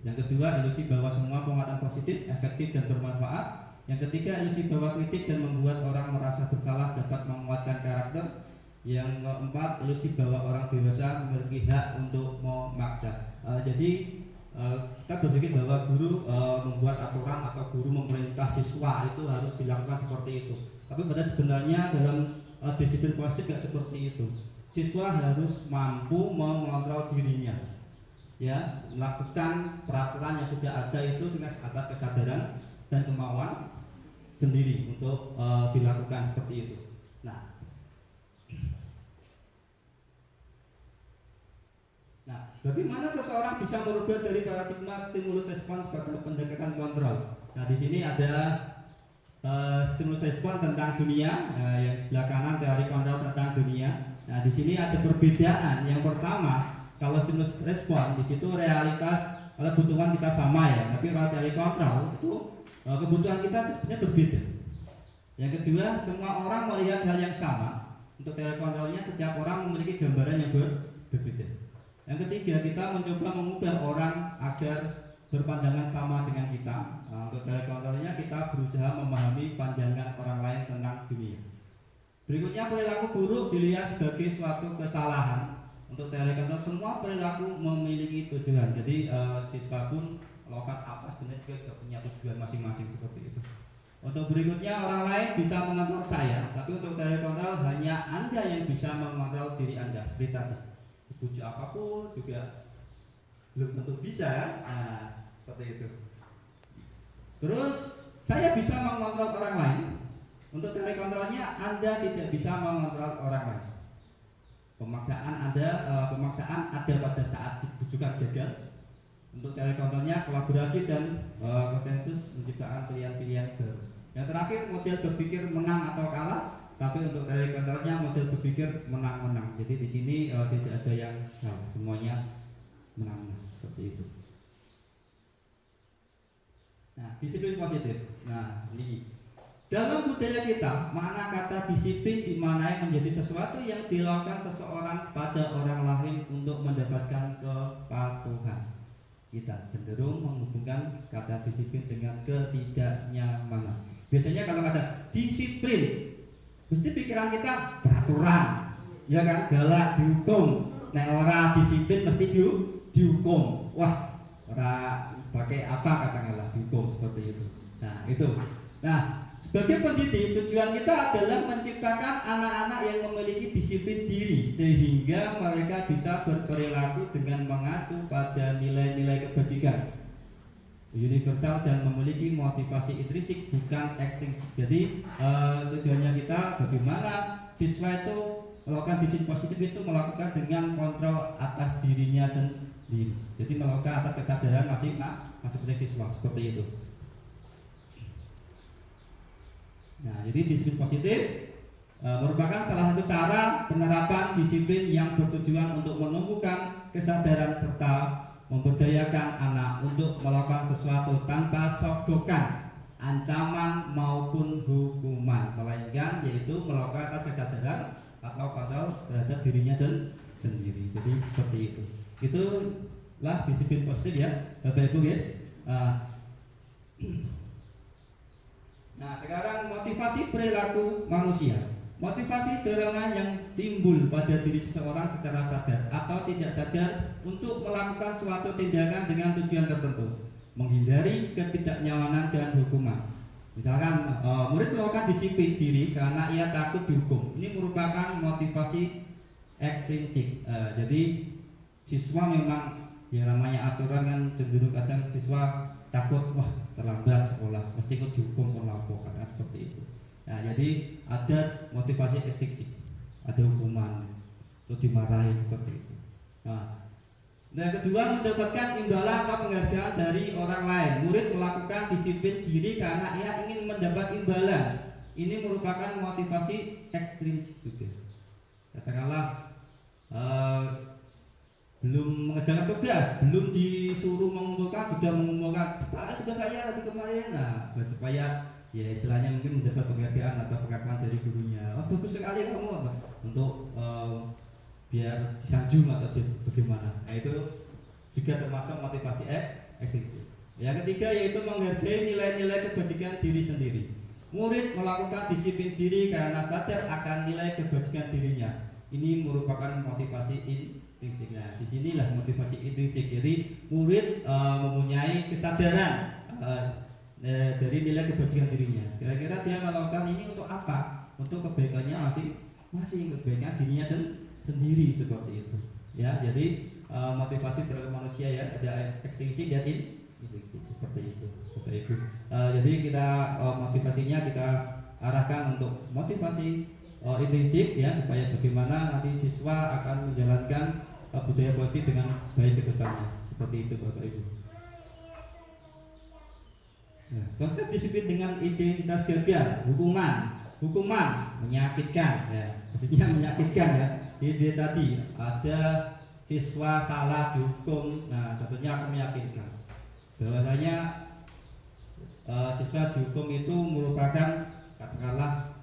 Yang kedua, ilusi bahwa semua penguatan positif, efektif dan bermanfaat. Yang ketiga, ilusi bahwa kritik dan membuat orang merasa bersalah dapat menguatkan karakter. Yang keempat, ilusi bahwa orang dewasa memiliki hak untuk memaksa. Jadi kita berpikir bahwa guru membuat aturan atau guru memerintah siswa itu harus dilakukan seperti itu. Tapi pada sebenarnya dalam disiplin positif tidak seperti itu. Siswa harus mampu mengontrol dirinya, ya, melakukan peraturan yang sudah ada itu dengan atas kesadaran dan kemauan sendiri untuk dilakukan seperti itu. Nah, bagaimana seseorang bisa merubah dari paradigma stimulus respon pada pendekatan kontrol? Nah, di sini ada stimulus respon tentang dunia, yang sebelah kanan teori kontrol tentang dunia. Nah, di sini ada perbedaan. Yang pertama, kalau stimulus respon di situ realitas kebutuhan kita sama ya, tapi kalau teori kontrol itu kebutuhan kita itu sebenarnya berbeda. Yang kedua, semua orang melihat hal yang sama. Untuk teori kontrolnya setiap orang memiliki gambaran yang berbeda. Yang ketiga, kita mencoba mengubah orang agar berpandangan sama dengan kita. Nah, untuk teori kontrolnya kita berusaha memahami pandangan orang lain tentang dunia. Berikutnya, perilaku buruk dilihat sebagai suatu kesalahan. Untuk teori kontrol semua perilaku memiliki tujuan. Jadi siswa pun melakukan apa sebenarnya juga sudah punya tujuan masing-masing seperti itu. Untuk berikutnya, orang lain bisa mengontrol saya, tapi untuk teori kontrol hanya Anda yang bisa mengontrol diri Anda seperti tadi. Bujuk apapun juga belum tentu bisa. Nah, seperti itu. Terus saya bisa mengontrol orang lain. Untuk teori kontrolnya Anda tidak bisa mengontrol orang lain. Pemaksaan ada pada saat bujukan gagal. Untuk teori kontrolnya kolaborasi dan konsensus menciptakan pilihan-pilihan baru. Yang terakhir, model berpikir menang atau kalah. Tapi untuk teori kontrolnya model berpikir menang-menang. Jadi di sini tidak ada yang salah, semuanya menang-menang seperti itu. Nah, disiplin positif. Nah, ini dalam budaya kita, makna kata disiplin dimaknai menjadi sesuatu yang dilakukan seseorang pada orang lain untuk mendapatkan kepatuhan. Kita cenderung menghubungkan kata disiplin dengan ketidaknyamanan. Biasanya kalau kata disiplin, mesti pikiran kita peraturan, ya kan, galak, dihukum, nek ora disiplin mesti dihukum. Wah, ora pakai apa katakanlah dihukum seperti itu. Nah, itu. Nah, sebagai pendidik tujuan kita adalah menciptakan anak-anak yang memiliki disiplin diri sehingga mereka bisa berperilaku dengan mengacu pada nilai-nilai kebajikan universal dan memiliki motivasi intrinsik bukan ekstrinsik. Jadi tujuannya kita bagaimana siswa itu melakukan disiplin positif itu melakukan dengan kontrol atas dirinya sendiri. Jadi melakukan atas kesadaran masing-masing siswa seperti itu. Nah, jadi disiplin positif merupakan salah satu cara penerapan disiplin yang bertujuan untuk menumbuhkan kesadaran serta memberdayakan anak untuk melakukan sesuatu tanpa sogokan, ancaman maupun hukuman, melainkan yaitu melakukan atas kesadaran atau kontrol terhadap dirinya sendiri. Jadi seperti itu. Itulah disiplin positif ya, Bapak Ibu ya. Nah, sekarang motivasi perilaku manusia. Motivasi dorongan yang timbul pada diri seseorang secara sadar atau tidak sadar untuk melakukan suatu tindakan dengan tujuan tertentu, menghindari ketidaknyamanan dan hukuman. Misalkan murid melakukan disiplin diri karena ia takut dihukum. Ini merupakan motivasi ekstrinsik. Jadi siswa memang ya namanya aturan kan cenderung kadang siswa takut wah terlambat sekolah mesti ikut dihukum pelaku kata seperti itu. Nah, jadi ada motivasi ekstrinsik, ada hukuman, itu dimarahi seperti itu. Nah, yang kedua mendapatkan imbalan atau penghargaan dari orang lain. Murid melakukan disiplin diri karena ia ingin mendapat imbalan. Ini merupakan motivasi ekstrinsik juga. Katakanlah belum mengerjakan tugas, belum disuruh mengumpulkan, sudah mengumpulkan. Pak, tugas saya di kemarin. Nah, supaya ya istilahnya mungkin mendapat penghargaan atau pengakuan dari gurunya. Oh, bagus sekali kamu apa? Untuk biar disanjung atau bagaimana. Nah, itu juga termasuk motivasi ekstrinsik. Yang ketiga yaitu menghargai nilai-nilai kebajikan diri sendiri. Murid melakukan disiplin diri karena sadar akan nilai kebajikan dirinya. Ini merupakan motivasi intrinsik. Nah, disinilah motivasi intrinsik. Jadi murid mempunyai kesadaran dari nilai kebajikan dirinya. Kira-kira dia melakukan ini untuk apa? Untuk kebaikannya masing-masing, kebaikan dirinya sendiri seperti itu. Ya, jadi motivasi terhadap manusia ya ada ekstrinsik dan intrinsik seperti itu. Bapak Ibu. Jadi kita motivasinya kita arahkan untuk motivasi intrinsik ya supaya bagaimana nanti siswa akan menjalankan budaya positif dengan baik ke depannya. Seperti itu Bapak Ibu. Ya, konsep disiplin dengan identitas gagal, hukuman menyakitkan ya, maksudnya menyakitkan ya. Jadi tadi ada siswa salah dihukum, nah tentunya akan menyakitkan. Bahwasanya siswa dihukum itu merupakan katakanlah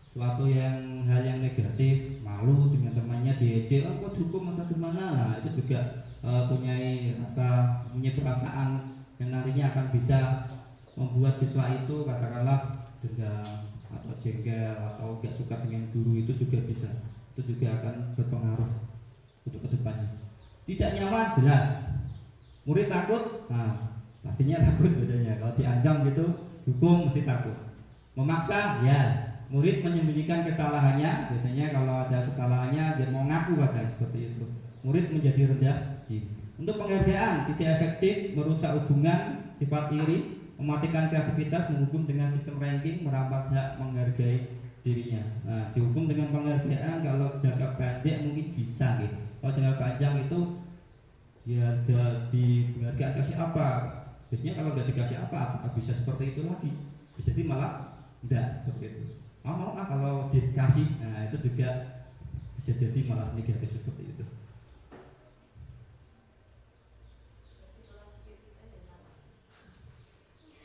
suatu hal yang negatif, malu dengan temannya diejek, kok dihukum atau gimana? Nah itu juga punya perasaan yang nantinya akan bisa membuat siswa itu katakanlah dendam atau jengkel atau gak suka dengan guru, itu juga bisa, itu juga akan berpengaruh untuk kedepannya. Tidak nyaman jelas, murid takut, nah pastinya takut biasanya kalau diancam gitu, hukum mesti takut. Memaksa ya, murid menyembunyikan kesalahannya, biasanya kalau ada kesalahannya dia mau ngaku katanya seperti itu. Murid menjadi rendah diri. Untuk penghargaan tidak efektif, merusak hubungan, sifat iri, mematikan kreativitas, menghukum dengan sistem ranking, merampas hak menghargai dirinya. Nah, dihukum dengan penghargaan kalau jangka pendek mungkin bisa gitu. Kalau jangka panjang itu ya di penghargaan kasih apa? Biasanya kalau nggak dikasih apa, apakah bisa seperti itu lagi? Bisa jadi malah tidak seperti itu. Mau kalau dikasih, nah itu juga bisa jadi malah negatif seperti itu.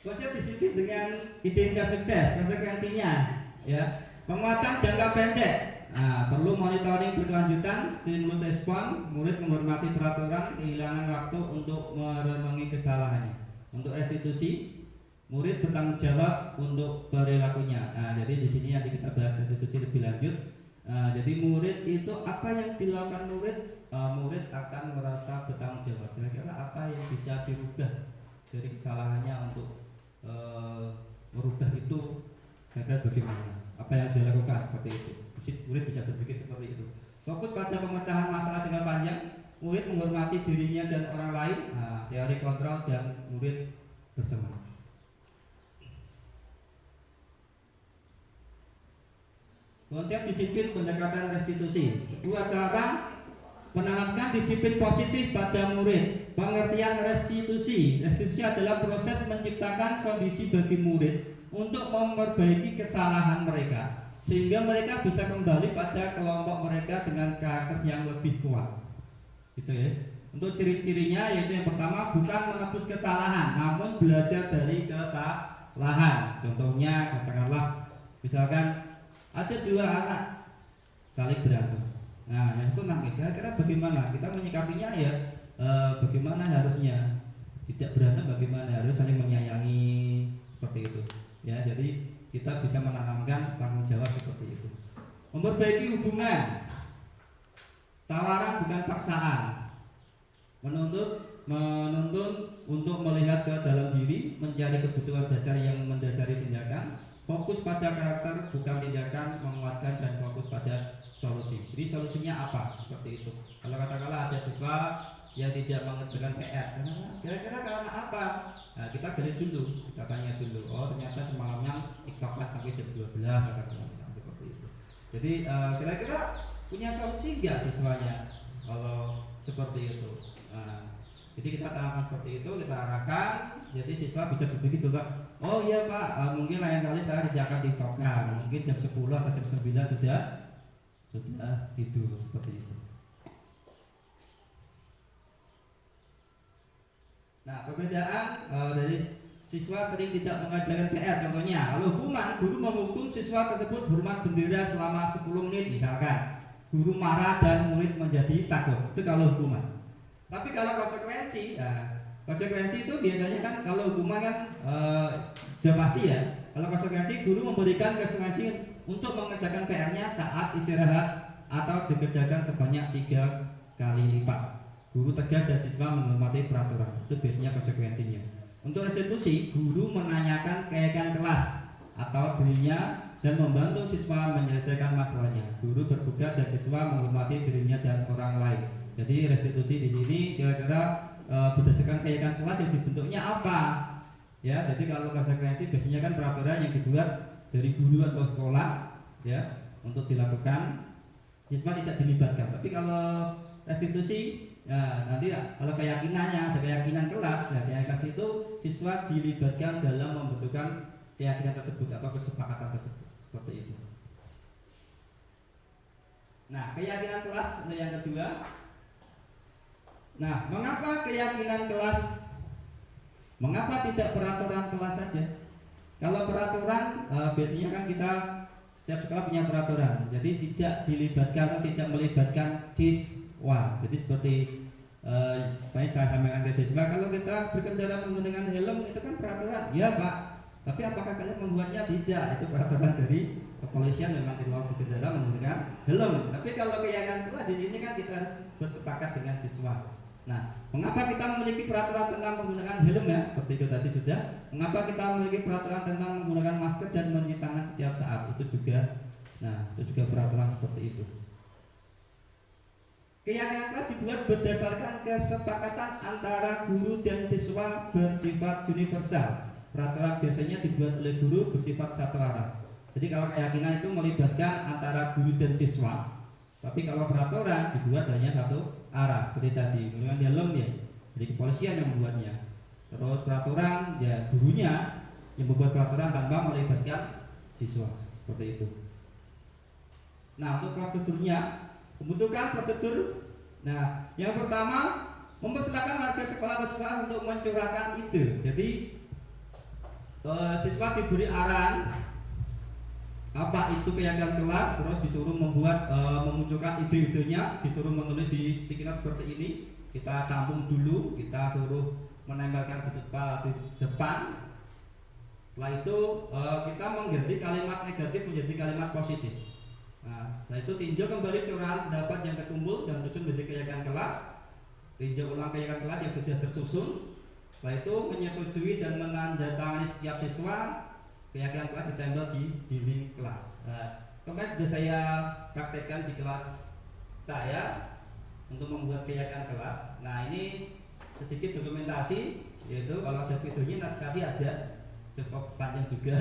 Konsep disiplin dengan identitas sukses, konsekuensinya ya, penguatan jangka pendek. Nah, perlu monitoring berkelanjutan, stimulus respon, murid menghormati peraturan, kehilangan waktu untuk merenungi kesalahannya. Untuk restitusi, murid bertanggung jawab untuk perilakunya. Nah, jadi di sini nanti kita bahas restitusi lebih lanjut. Jadi murid itu apa yang dilakukan murid? Murid akan merasa bertanggung jawab. Kira-kira apa yang bisa dirubah dari kesalahannya untuk merubah itu? Kira-kira bagaimana? Apa yang saya lakukan seperti itu? Murid bisa berpikir seperti itu. Fokus pada pemecahan masalah jangka panjang. Murid menghormati dirinya dan orang lain. Teori kontrol dan murid bersemangat. Konsep disiplin pendekatan restitusi, sebuah cara menanamkan disiplin positif pada murid. Pengertian restitusi adalah proses menciptakan kondisi bagi murid untuk memperbaiki kesalahan mereka, sehingga mereka bisa kembali pada kelompok mereka dengan karakter yang lebih kuat. Gitu ya. Untuk ciri-cirinya yaitu yang pertama, bukan menebus kesalahan, namun belajar dari kesalahan. Contohnya katakanlah misalkan ada dua anak saling berantem. Nah, yang itu nangis. Kira-kira bagaimana kita menyikapinya ya? Bagaimana harusnya? Tidak berantem bagaimana? Harus saling menyayangi seperti itu. Ya, jadi kita bisa menanamkan tanggung jawab seperti itu. Memperbaiki hubungan. Tawaran bukan paksaan. Menuntun untuk melihat ke dalam diri, mencari kebutuhan dasar yang mendasari tindakan. Fokus pada karakter bukan tindakan, menguatkan dan fokus pada solusi. Jadi solusinya apa? Seperti itu. Kalau katakanlah ada siswa yang tidak mengerjakan PR, kira-kira karena apa? Nah, kita gali dulu, kita tanya dulu. Oh, ternyata semalamnya TikTokan sampai jam 12 katakanlah seperti itu. Jadi kira-kira punya solusi nggak siswanya kalau seperti itu? Jadi kita tanamkan seperti itu, kita arahkan. Jadi siswa bisa berpikir bahwa oh iya Pak, mungkin lain kali saya kerjakan TikTokan, mungkin jam 10 atau jam 9 sudah tidur seperti itu. Nah, perbedaan dari siswa sering tidak mengajarkan PR, contohnya kalau hukuman, guru menghukum siswa tersebut hormat bendera selama 10 menit misalkan. Guru marah dan murid menjadi takut, itu kalau hukuman. Tapi kalau konsekuensi, konsekuensi itu biasanya kan kalau hukuman kan sudah pasti ya. Kalau konsekuensi, guru memberikan konsekuensi untuk mengerjakan PR-nya saat istirahat atau dikerjakan sebanyak 3 kali lipat. Guru tegas dan siswa menghormati peraturan, itu biasanya konsekuensinya. Untuk restitusi, guru menanyakan keyakinan kelas atau dirinya dan membantu siswa menyelesaikan masalahnya. Guru bergugat dan siswa menghormati dirinya dan orang lain. Jadi restitusi di sini kira-kira berdasarkan keyakinan kelas yang dibentuknya apa? Ya, jadi kalau konsekuensi biasanya kan peraturan yang dibuat dari guru atau sekolah ya untuk dilakukan, siswa tidak dilibatkan. Tapi kalau restitusi ya nanti kalau keyakinannya ada keyakinan kelas, ya keyakinan kelas itu siswa dilibatkan dalam membentukkan keyakinan tersebut atau kesepakatan tersebut seperti itu. Nah, keyakinan kelas yang kedua. Nah, mengapa keyakinan kelas? Mengapa tidak peraturan kelas saja? Kalau peraturan biasanya kan kita setiap sekolah punya peraturan, jadi tidak dilibatkan atau tidak melibatkan siswa. Jadi seperti saya sampaikan ke siswa, kalau kita berkendara menggunakan helm itu kan peraturan, ya Pak. Tapi apakah kalian membuatnya? Tidak, itu peraturan dari kepolisian memang tidak berkendara menggunakan helm. Tapi kalau keyakinan kelas di sini kan kita harus bersepakat dengan siswa. Nah, mengapa kita memiliki peraturan tentang menggunakan helm ya? Seperti itu tadi sudah. Mengapa kita memiliki peraturan tentang menggunakan masker dan mencuci tangan setiap saat? Itu juga. Nah, itu juga peraturan seperti itu. Keyakinan kelas dibuat berdasarkan kesepakatan antara guru dan siswa bersifat universal. Peraturan biasanya dibuat oleh guru bersifat satu arah. Jadi kalau keyakinan itu melibatkan antara guru dan siswa. Tapi kalau peraturan dibuat hanya satu arah seperti tadi menggunakan helm ya, jadi kepolisian yang membuatnya. Terus peraturan ya gurunya yang membuat peraturan tanpa melibatkan siswa seperti itu. Nah, untuk prosedurnya membutuhkan prosedur. Nah, yang pertama mempersilahkan warga sekolah atau sekolah untuk mencurahkan ide. Jadi siswa diberi arahan apa itu keyakinan kelas, terus disuruh membuat memunculkan ide-idenya, disuruh menulis di stiker seperti ini. Kita tampung dulu, kita suruh menempelkan di depan. Setelah itu kita mengganti kalimat negatif menjadi kalimat positif. Nah, setelah itu tinjau kembali curahan pendapat yang terkumpul dan susun menjadi keyakinan kelas. Tinjau ulang keyakinan kelas yang sudah tersusun. Setelah itu menyetujui dan menandatangani setiap siswa. Keyakinan kelas ditempel di dinding kelas. Nah, kemarin sudah saya praktekkan di kelas saya untuk membuat keyakinan kelas. Nah, ini sedikit dokumentasi, yaitu kalau ada videonya nanti ada cukup panjang juga,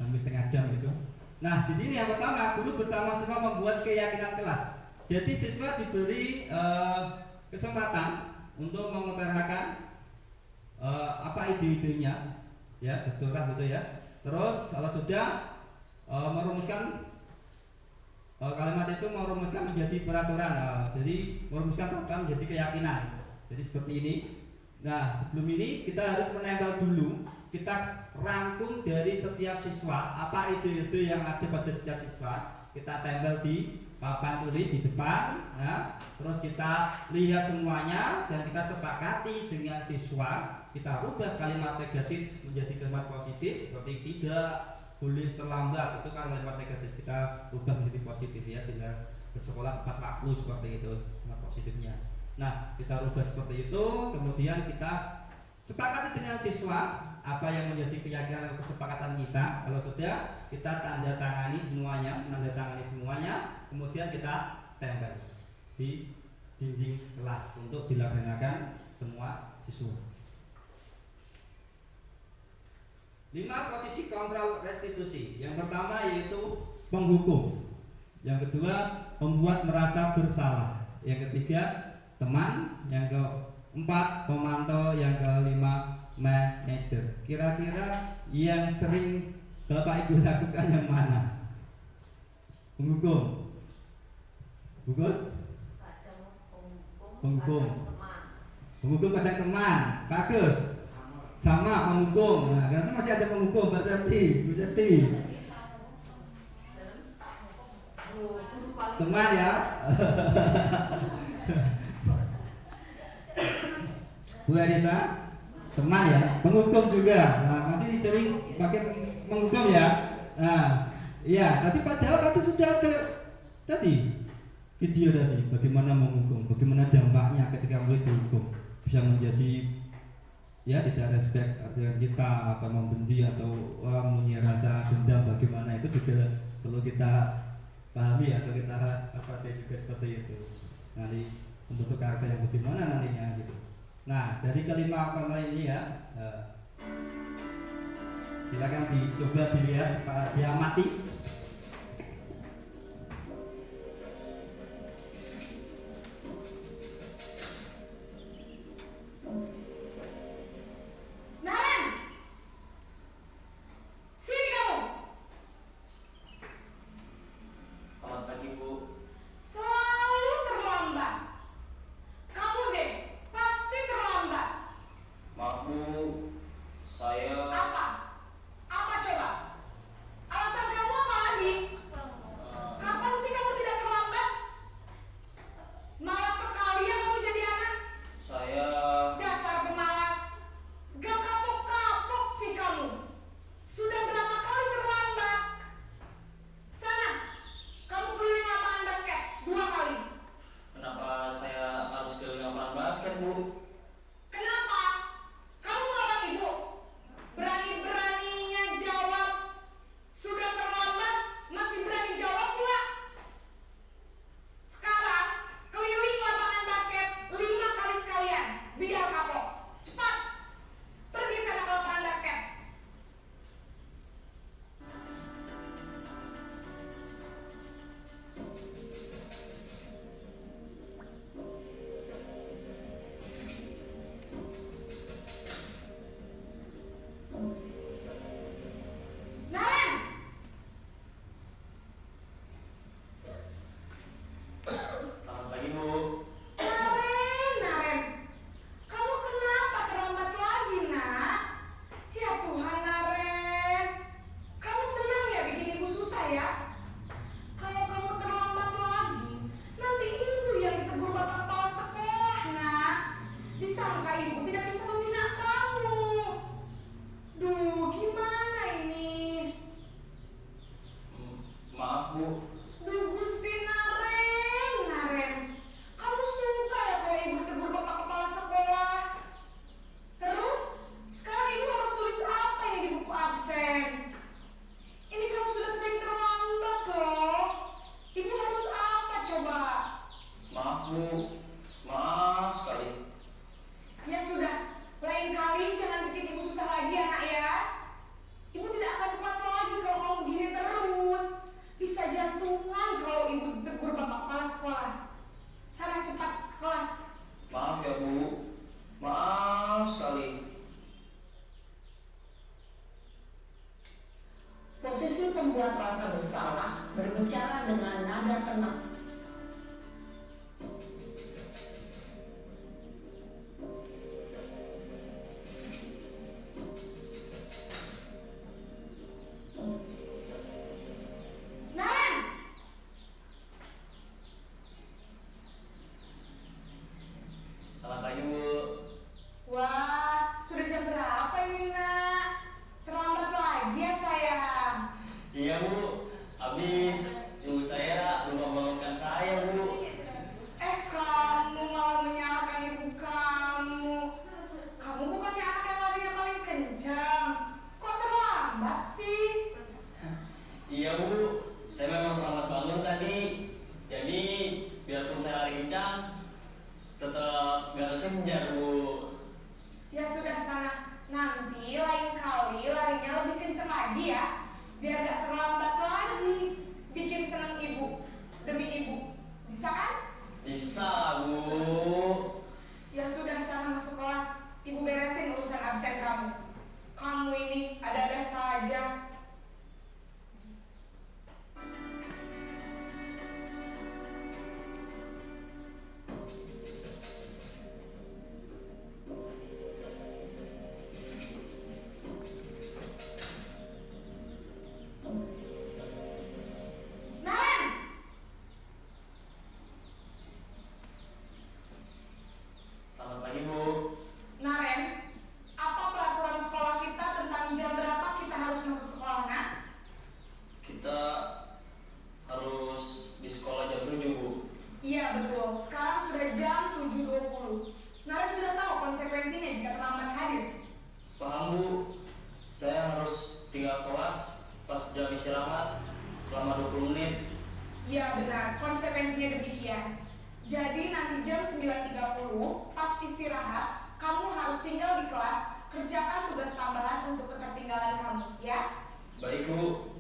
hampir setengah jam gitu. Nah, di sini yang pertama, guru bersama siswa membuat keyakinan kelas. Jadi siswa diberi kesempatan untuk mengutarakan apa ide-idenya, ya, bercurah gitu ya. Terus kalau sudah merumuskan kalimat itu merumuskan menjadi peraturan. Jadi merumuskan peraturan menjadi keyakinan. Jadi seperti ini. Nah, sebelum ini kita harus menempel dulu. Kita rangkum dari setiap siswa apa ide-ide yang ada pada setiap siswa. Kita tempel di papan tulis di depan. Nah, terus kita lihat semuanya dan kita sepakati dengan siswa. Kita rubah kalimat negatif menjadi kalimat positif seperti tidak boleh terlambat, itu kan kalimat negatif, kita rubah menjadi positif ya, bila bersekolah tepat waktu seperti itu kalimat positifnya. Nah, kita rubah seperti itu, kemudian kita sepakati dengan siswa apa yang menjadi keyakinan atau kesepakatan kita. Kalau sudah, kita tanda tangani semuanya, kemudian kita tempel di dinding kelas untuk dilaksanakan semua siswa. 5 posisi kontrol restitusi. Yang pertama yaitu penghukum. Yang kedua, membuat merasa bersalah. Yang ketiga, teman. Yang keempat, pemantau. Yang kelima, manajer. Kira-kira yang sering Bapak Ibu lakukan yang mana? Penghukum. Bagus? Penghukum. Penghukum pada teman. Bagus. Sama penghukum. Nah, karena masih ada penghukum, Mbak Septi, Bu Septi. Teman ya. Bu Anissa, teman ya. Penghukum juga. Nah, masih sering pakai penghukum ya. Nah, iya. Tadi padahal tadi sudah ada tadi video tadi bagaimana menghukum, bagaimana dampaknya ketika murid dihukum, bisa menjadi ya tidak respect dengan kita atau membenci atau punya rasa dendam, bagaimana itu juga perlu kita pahami atau kita waspadai juga seperti itu. Nanti membentuk karakter yang bagaimana nantinya gitu. Nah, dari kelima kontrol ini ya, silakan dicoba dilihat, diamati. Maaf Bu. Duh, membuat rasa bersalah berbicara dengan nada tenang. Selamat pagi, Bu. Wah, sudah jam berapa ini, Nak? Terlambat lagi ya, sayang. Iya, Bu. Habis ibu saya lupa membangunkan saya, Bu. Kamu malah menyalahkan ibu kamu. Kamu bukannya anak yang larinya paling kencang. Kok terlambat sih? Iya, Bu. Saya memang terlambat bangun tadi. Jadi, biarpun saya lari kencang, tetap gak terkejar, Bu. Ya sudah sana. Nanti lain kali larinya lebih kencang lagi ya. Biar gak terlambat lagi. Bikin senang ibu. Demi ibu. Bisa kan? Bisa, Bu. Ya sudah sana masuk kelas. Ibu beresin urusan absen kamu. Kamu ini ada-ada saja. Selamat pagi, Bu. Naren, apa peraturan sekolah kita tentang jam berapa kita harus masuk sekolah, Nak? Kita harus di sekolah jam 7, Bu. Iya betul, sekarang sudah jam 7.20. Naren sudah tahu konsekuensinya jika terlambat hadir. Paham, Bu. Saya harus tinggal kelas pas jam istirahat selama 20 menit. Iya benar, konsekuensinya demikian. Jadi nanti jam 9.30 pas istirahat, kamu harus tinggal di kelas, kerjakan tugas tambahan untuk ketertinggalan kamu, ya? Baik, Bu.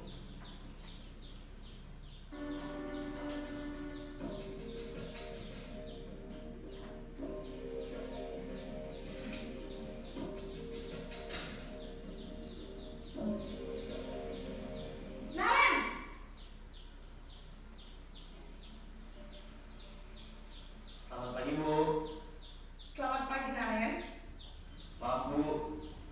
Naren! Selamat pagi, Bu. Selamat pagi, Naren. Maaf, Bu.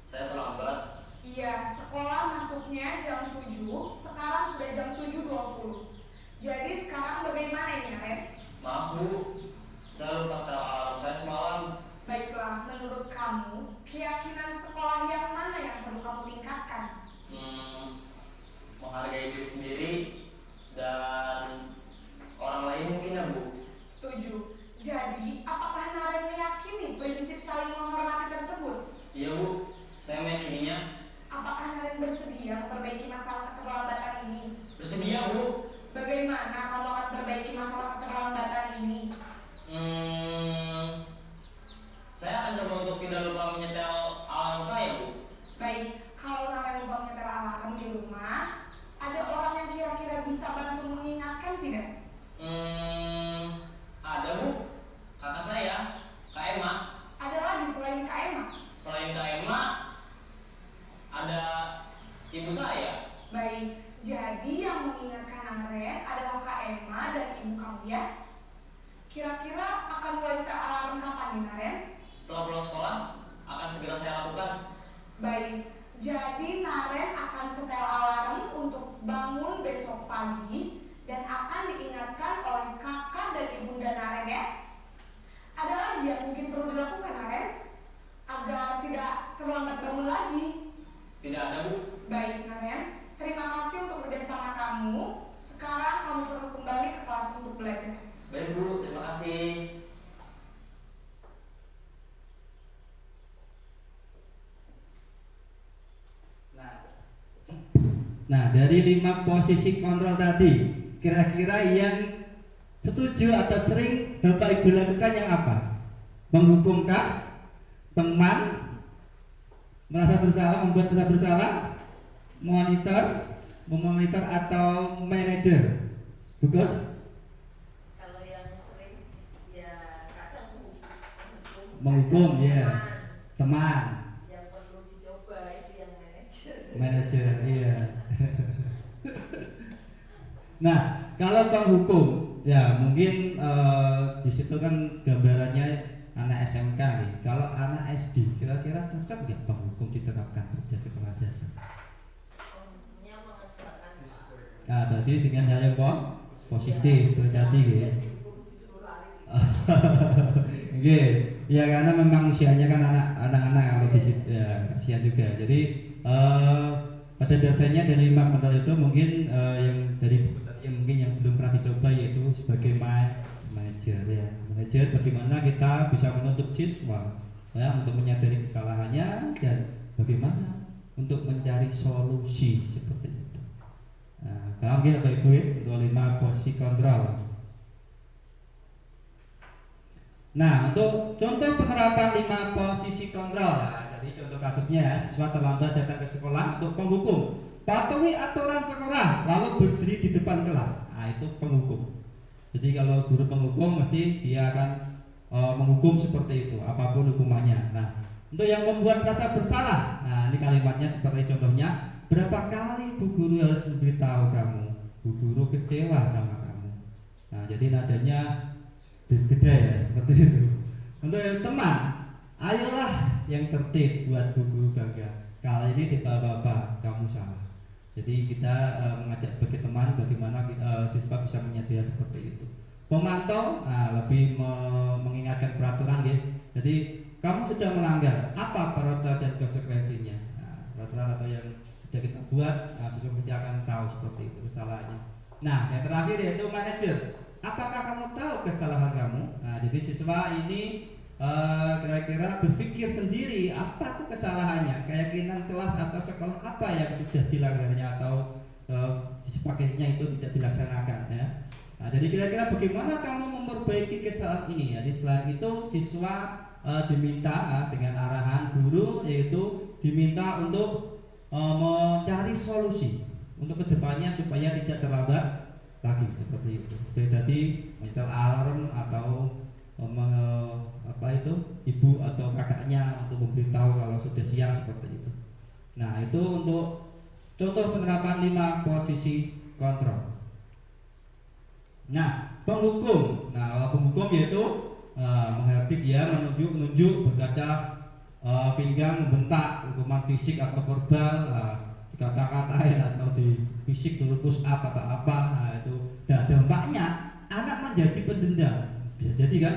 Saya terlambat. Iya, sekolah masuknya jam 7, sekarang sudah jam 7.20. Jadi sekarang bagaimana ini, Naren? Maaf, Bu. Saya lupa setel alarm saya semalam. Baiklah, menurut kamu, keyakinan sekolah yang mana yang perlu kamu tingkatkan? Menghargai diri sendiri dan orang lain mungkin, ya, Bu. Setuju. Jadi, apakah Naren meyakini prinsip saling menghormati tersebut? Iya, Bu. Saya meyakininya. Apakah Naren bersedia memperbaiki masalah keterlambatan ini? Bersedia, Bu. Bagaimana kamu akan memperbaiki masalah keterlambatan ini? Saya akan coba untuk tidak lupa menyetel alarm saya, Bu. Baik, kalau Naren lupa menyetel alarm di rumah, ada orang yang kira-kira bisa bantu mengingatkan tidak? Ada, Bu. Kakak saya, Kak Emma. Ada lagi selain Kak Emma? Selain Kak Emma, ada ibu saya. Baik, jadi yang mengingatkan Naren adalah Kak Emma dan ibu kamu, ya? Kira-kira akan mulai setel alarm kapan nih, Naren? Setelah pulang sekolah, akan segera saya lakukan. Baik, jadi Naren akan setel alarm untuk bangun besok pagi dan akan diingatkan oleh kakak dan ibunda Naren, ya? Ada lagi yang mungkin perlu dilakukan, Naren? Agar tidak terlambat bangun lagi. Tidak ada, Bu. Baik, Naren. Terima kasih untuk kerjasama kamu. Sekarang kamu perlu kembali ke kelas untuk belajar. Baik, Bu. Terima kasih. Nah, dari 5 posisi kontrol tadi, kira-kira yang setuju atau sering Bapak Ibu lakukan yang apa? Menghukumkah? Teman? Merasa bersalah, membuat merasa bersalah? Memonitor atau manajer? Bugos? Kalau yang sering ya kadang Menghukum, ya. Teman. Yang perlu dicoba itu yang manajer. Manajer, iya. Nah, kalau penghukum, ya mungkin di situ kan gambarannya anak SMK nih. Kalau anak SD, kira-kira cocok nggak penghukum diterapkan pada sekolah dasar? Nah, berarti dengan hal yang positif berarti ya. Oke, ya karena memang usianya kan anak-anak kalau di situ ya kasihan juga. Jadi pada dasarnya dari 5 kontrol itu mungkin yang dari yang mungkin yang belum pernah dicoba yaitu sebagai manajer ya. Manajer bagaimana kita bisa menuntut siswa ya untuk menyadari kesalahannya dan bagaimana untuk mencari solusi seperti itu. Nah, paham ya Bapak Ibu ya? Untuk 5 posisi kontrol. Nah, untuk contoh penerapan 5 posisi kontrol. Nah, jadi contoh kasusnya ya, siswa terlambat datang ke sekolah untuk penghukum. Patuhi aturan sekolah lalu berdiri di depan kelas. Nah, itu penghukum. Jadi kalau guru penghukum mesti dia akan menghukum seperti itu, apapun hukumannya. Nah, untuk yang membuat rasa bersalah. Nah, ini kalimatnya seperti contohnya, berapa kali Bu Guru harus memberitahu kamu? Bu Guru kecewa sama kamu. Nah, jadi nadanya berbeda ya, seperti itu. Untuk yang teman, ayolah yang tertib buat Bu Guru bangga. Kali ini tidak apa-apa, kamu salah. Jadi kita mengajak sebagai teman bagaimana siswa bisa menyadari seperti itu. Pemantau lebih mengingatkan peraturan ya. Jadi kamu sudah melanggar, apa peraturan dan konsekuensinya? Peraturan atau yang sudah kita buat, siswa pasti akan tahu seperti itu kesalahannya. Nah, yang terakhir yaitu manajer. Apakah kamu tahu kesalahan kamu? Nah, jadi siswa ini kira-kira berpikir sendiri apa tuh kesalahannya, keyakinan kelas atau sekolah apa yang sudah dilanggarnya atau disepakatinya itu tidak dilaksanakan ya. Nah, jadi kira-kira bagaimana kamu memperbaiki kesalahan ini? Jadi selain itu siswa diminta dengan arahan guru yaitu diminta untuk mencari solusi untuk kedepannya supaya tidak terlambat lagi seperti itu. Seperti tadi menyetel alarm atau ibu atau kakaknya untuk memberitahu kalau sudah siang seperti itu. Nah, itu untuk contoh penerapan 5 posisi kontrol. Nah, penghukum. Nah, kalau penghukum yaitu menghardik ya, menunjuk, berkaca pinggang, membentak, hukuman fisik atau verbal, dikata-katain atau di fisik suruh push up atau apa. Nah, itu dampaknya anak menjadi pendendam. Bisa jadi kan?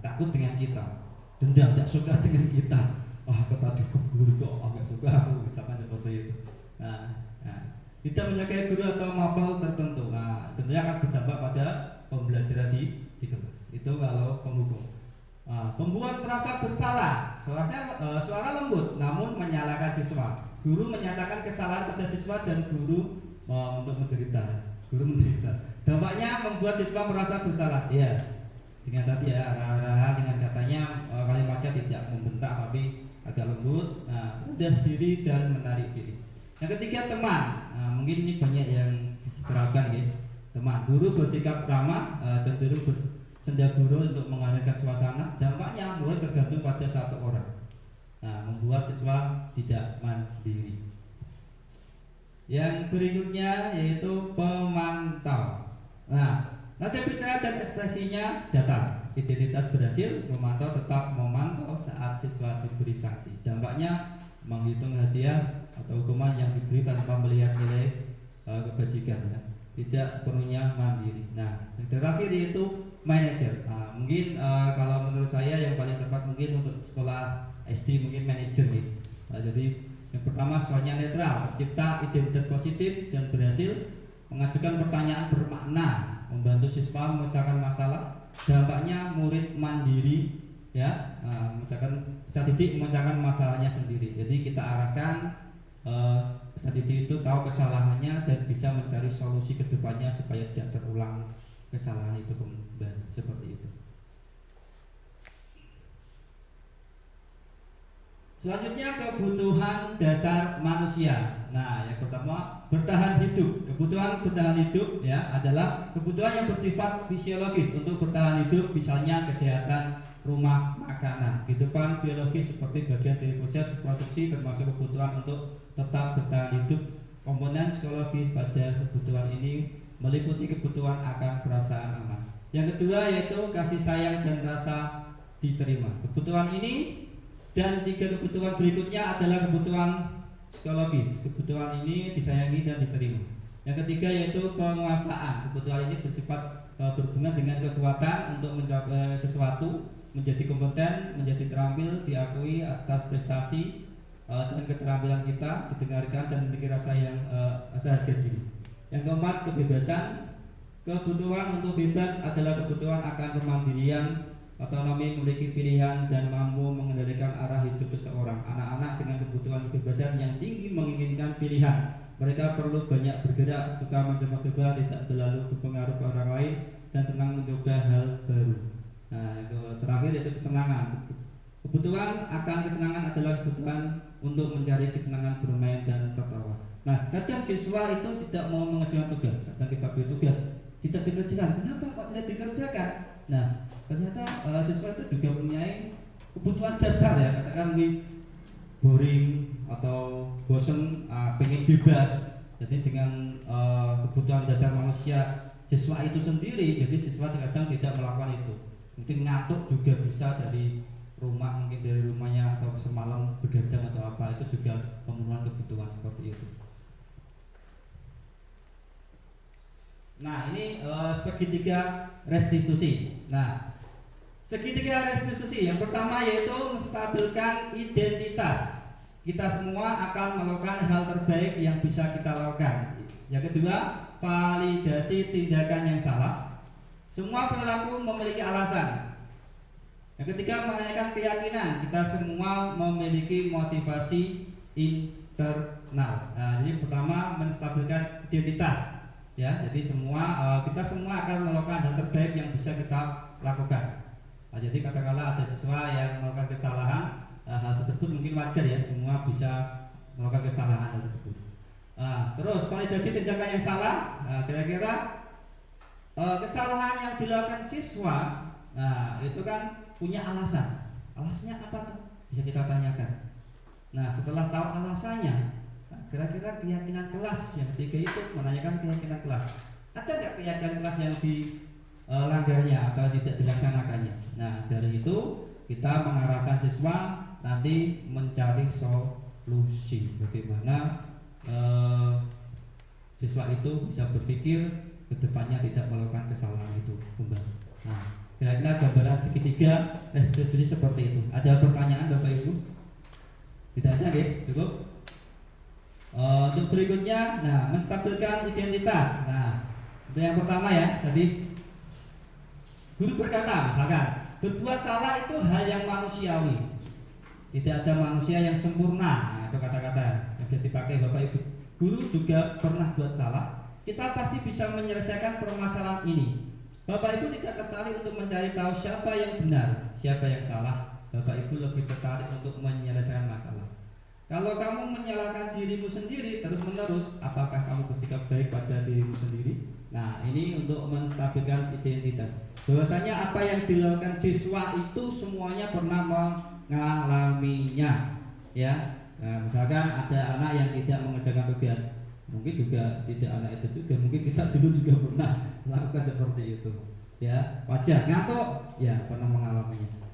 Takut dengan kita, dendam, tidak suka dengan kita. Aku tadi ke guru kok agak suka aku, misalkan seperti itu. Tidak menyukai guru atau mapel tertentu. Nah, tentunya akan berdampak pada pembelajaran di kelas. Itu kalau penghukum. Pembuat rasa bersalah, suara lembut, namun menyalahkan siswa. Guru menyatakan kesalahan pada siswa dan guru untuk menderita. Guru menderita. Dampaknya membuat siswa merasa bersalah. Ya. Dengan tadi ya arah-arah dengan katanya kalimatnya tidak membentak tapi agak lembut, mudah diri dan menarik diri. Yang ketiga teman, mungkin ini banyak yang diterapkan ya. Teman, guru bersikap ramah, cenderung bersenda guru untuk mengalihkan suasana. Dampaknya mulai tergantung pada satu orang. Membuat siswa tidak mandiri. Yang berikutnya yaitu pemantau. Nada bicara dan ekspresinya datar. Identitas berhasil, memantau tetap memantau saat siswa diberi sanksi. Dampaknya menghitung hadiah atau hukuman yang diberi tanpa melihat nilai kebajikan ya. Tidak sepenuhnya mandiri. Nah, yang terakhir yaitu manajer. Mungkin kalau menurut saya yang paling tepat mungkin untuk sekolah SD mungkin manajer nih. Jadi yang pertama soalnya netral, cipta identitas positif dan berhasil, mengajukan pertanyaan bermakna, membantu siswa memecahkan masalah. Dampaknya murid mandiri ya, bisa didik memecahkan masalahnya sendiri. Jadi kita arahkan bisa didik itu tahu kesalahannya dan bisa mencari solusi ke depannya supaya tidak terulang kesalahan itu kembali seperti itu. Selanjutnya kebutuhan dasar manusia. Nah, yang pertama bertahan hidup. Kebutuhan bertahan hidup ya adalah kebutuhan yang bersifat fisiologis untuk bertahan hidup, misalnya kesehatan, rumah, makanan. Kehidupan biologis seperti bagian dari proses produksi termasuk kebutuhan untuk tetap bertahan hidup komponen psikologis pada kebutuhan ini meliputi kebutuhan akan perasaan aman. Yang kedua yaitu kasih sayang dan rasa diterima. Kebutuhan ini dan 3 kebutuhan berikutnya adalah kebutuhan psikologis. Kebutuhan ini disayangi dan diterima. Yang ketiga yaitu penguasaan. Kebutuhan ini bersifat berhubungan dengan kekuatan untuk mencapai sesuatu, menjadi kompeten, menjadi terampil, diakui atas prestasi dan keterampilan kita, didengarkan dan memiliki rasa harga diri. Yang keempat, kebebasan. Kebutuhan untuk bebas adalah kebutuhan akan kemandirian, otonomi, memiliki pilihan dan mampu mengendalikan arah hidup seseorang. Anak-anak dengan kebutuhan kebebasan yang tinggi menginginkan pilihan. Mereka perlu banyak bergerak, suka mencoba-coba, tidak terlalu berpengaruh ke orang lain, dan senang mencoba hal baru. Nah, terakhir yaitu kesenangan. Kebutuhan akan kesenangan adalah kebutuhan untuk mencari kesenangan bermain dan tertawa. Nah, kadang siswa itu tidak mau mengerjakan tugas. Kadang kita beri tugas, tidak dikerjakan. Kenapa kok tidak dikerjakan? Nah, ternyata siswa itu juga mempunyai kebutuhan dasar ya, katakan di boring atau bosen, pengen bebas. Jadi dengan kebutuhan dasar manusia siswa itu sendiri, jadi siswa kadang tidak melakukan itu. Mungkin ngantuk juga bisa dari rumah, mungkin dari rumahnya atau semalam begadang atau apa, itu juga pemenuhan kebutuhan seperti itu. Nah, ini segitiga restitusi. Nah, segitiga restitusi yang pertama yaitu menstabilkan identitas. Kita semua akan melakukan hal terbaik yang bisa kita lakukan. Yang kedua, validasi tindakan yang salah. Semua perilaku memiliki alasan. Yang ketiga, menanyakan keyakinan. Kita semua memiliki motivasi internal. Nah, ini pertama menstabilkan identitas. Ya, jadi kita semua akan melakukan hal terbaik yang bisa kita lakukan. Nah, jadi katakanlah ada siswa yang melakukan kesalahan, hal tersebut mungkin wajar ya, semua bisa melakukan kesalahan hal tersebut. Nah, terus validasi tindakan yang salah. Nah, kira-kira kesalahan yang dilakukan siswa, nah itu kan punya alasan. Alasannya apa tuh? Bisa kita tanyakan. Nah, setelah tahu alasannya, kira-kira keyakinan kelas yang ketiga itu menanyakan keyakinan kelas. Ada nggak keyakinan kelas yang dilanggarnya atau tidak dilaksanakannya? Nah, dari itu kita mengarahkan siswa nanti mencari solusi bagaimana siswa itu bisa berpikir ke depannya tidak melakukan kesalahan itu kembali. Nah, kira-kira gambaran segitiga restitusi seperti itu. Ada pertanyaan Bapak Ibu? Tidak ada, ya? Cukup. Untuk berikutnya, nah, menstabilkan identitas. Nah, itu yang pertama ya. Tadi guru berkata, misalkan, berbuat salah itu hal yang manusiawi. Tidak ada manusia yang sempurna. Nah, itu kata-kata yang bisa dipakai Bapak Ibu. Guru juga pernah buat salah. Kita pasti bisa menyelesaikan permasalahan ini. Bapak Ibu tidak tertarik untuk mencari tahu siapa yang benar, siapa yang salah. Bapak Ibu lebih tertarik untuk menyelesaikan masalah. Kalau kamu menyalahkan dirimu sendiri terus-menerus, apakah kamu bersikap baik pada dirimu sendiri? Nah, ini untuk menstabilkan identitas. Bahwasanya apa yang dilakukan siswa itu semuanya pernah mengalaminya, ya. Nah, misalkan ada anak yang tidak mengerjakan tugas, mungkin juga tidak anak itu juga, mungkin kita dulu juga pernah melakukan seperti itu, ya. Wajar, ngantuk, ya pernah mengalaminya.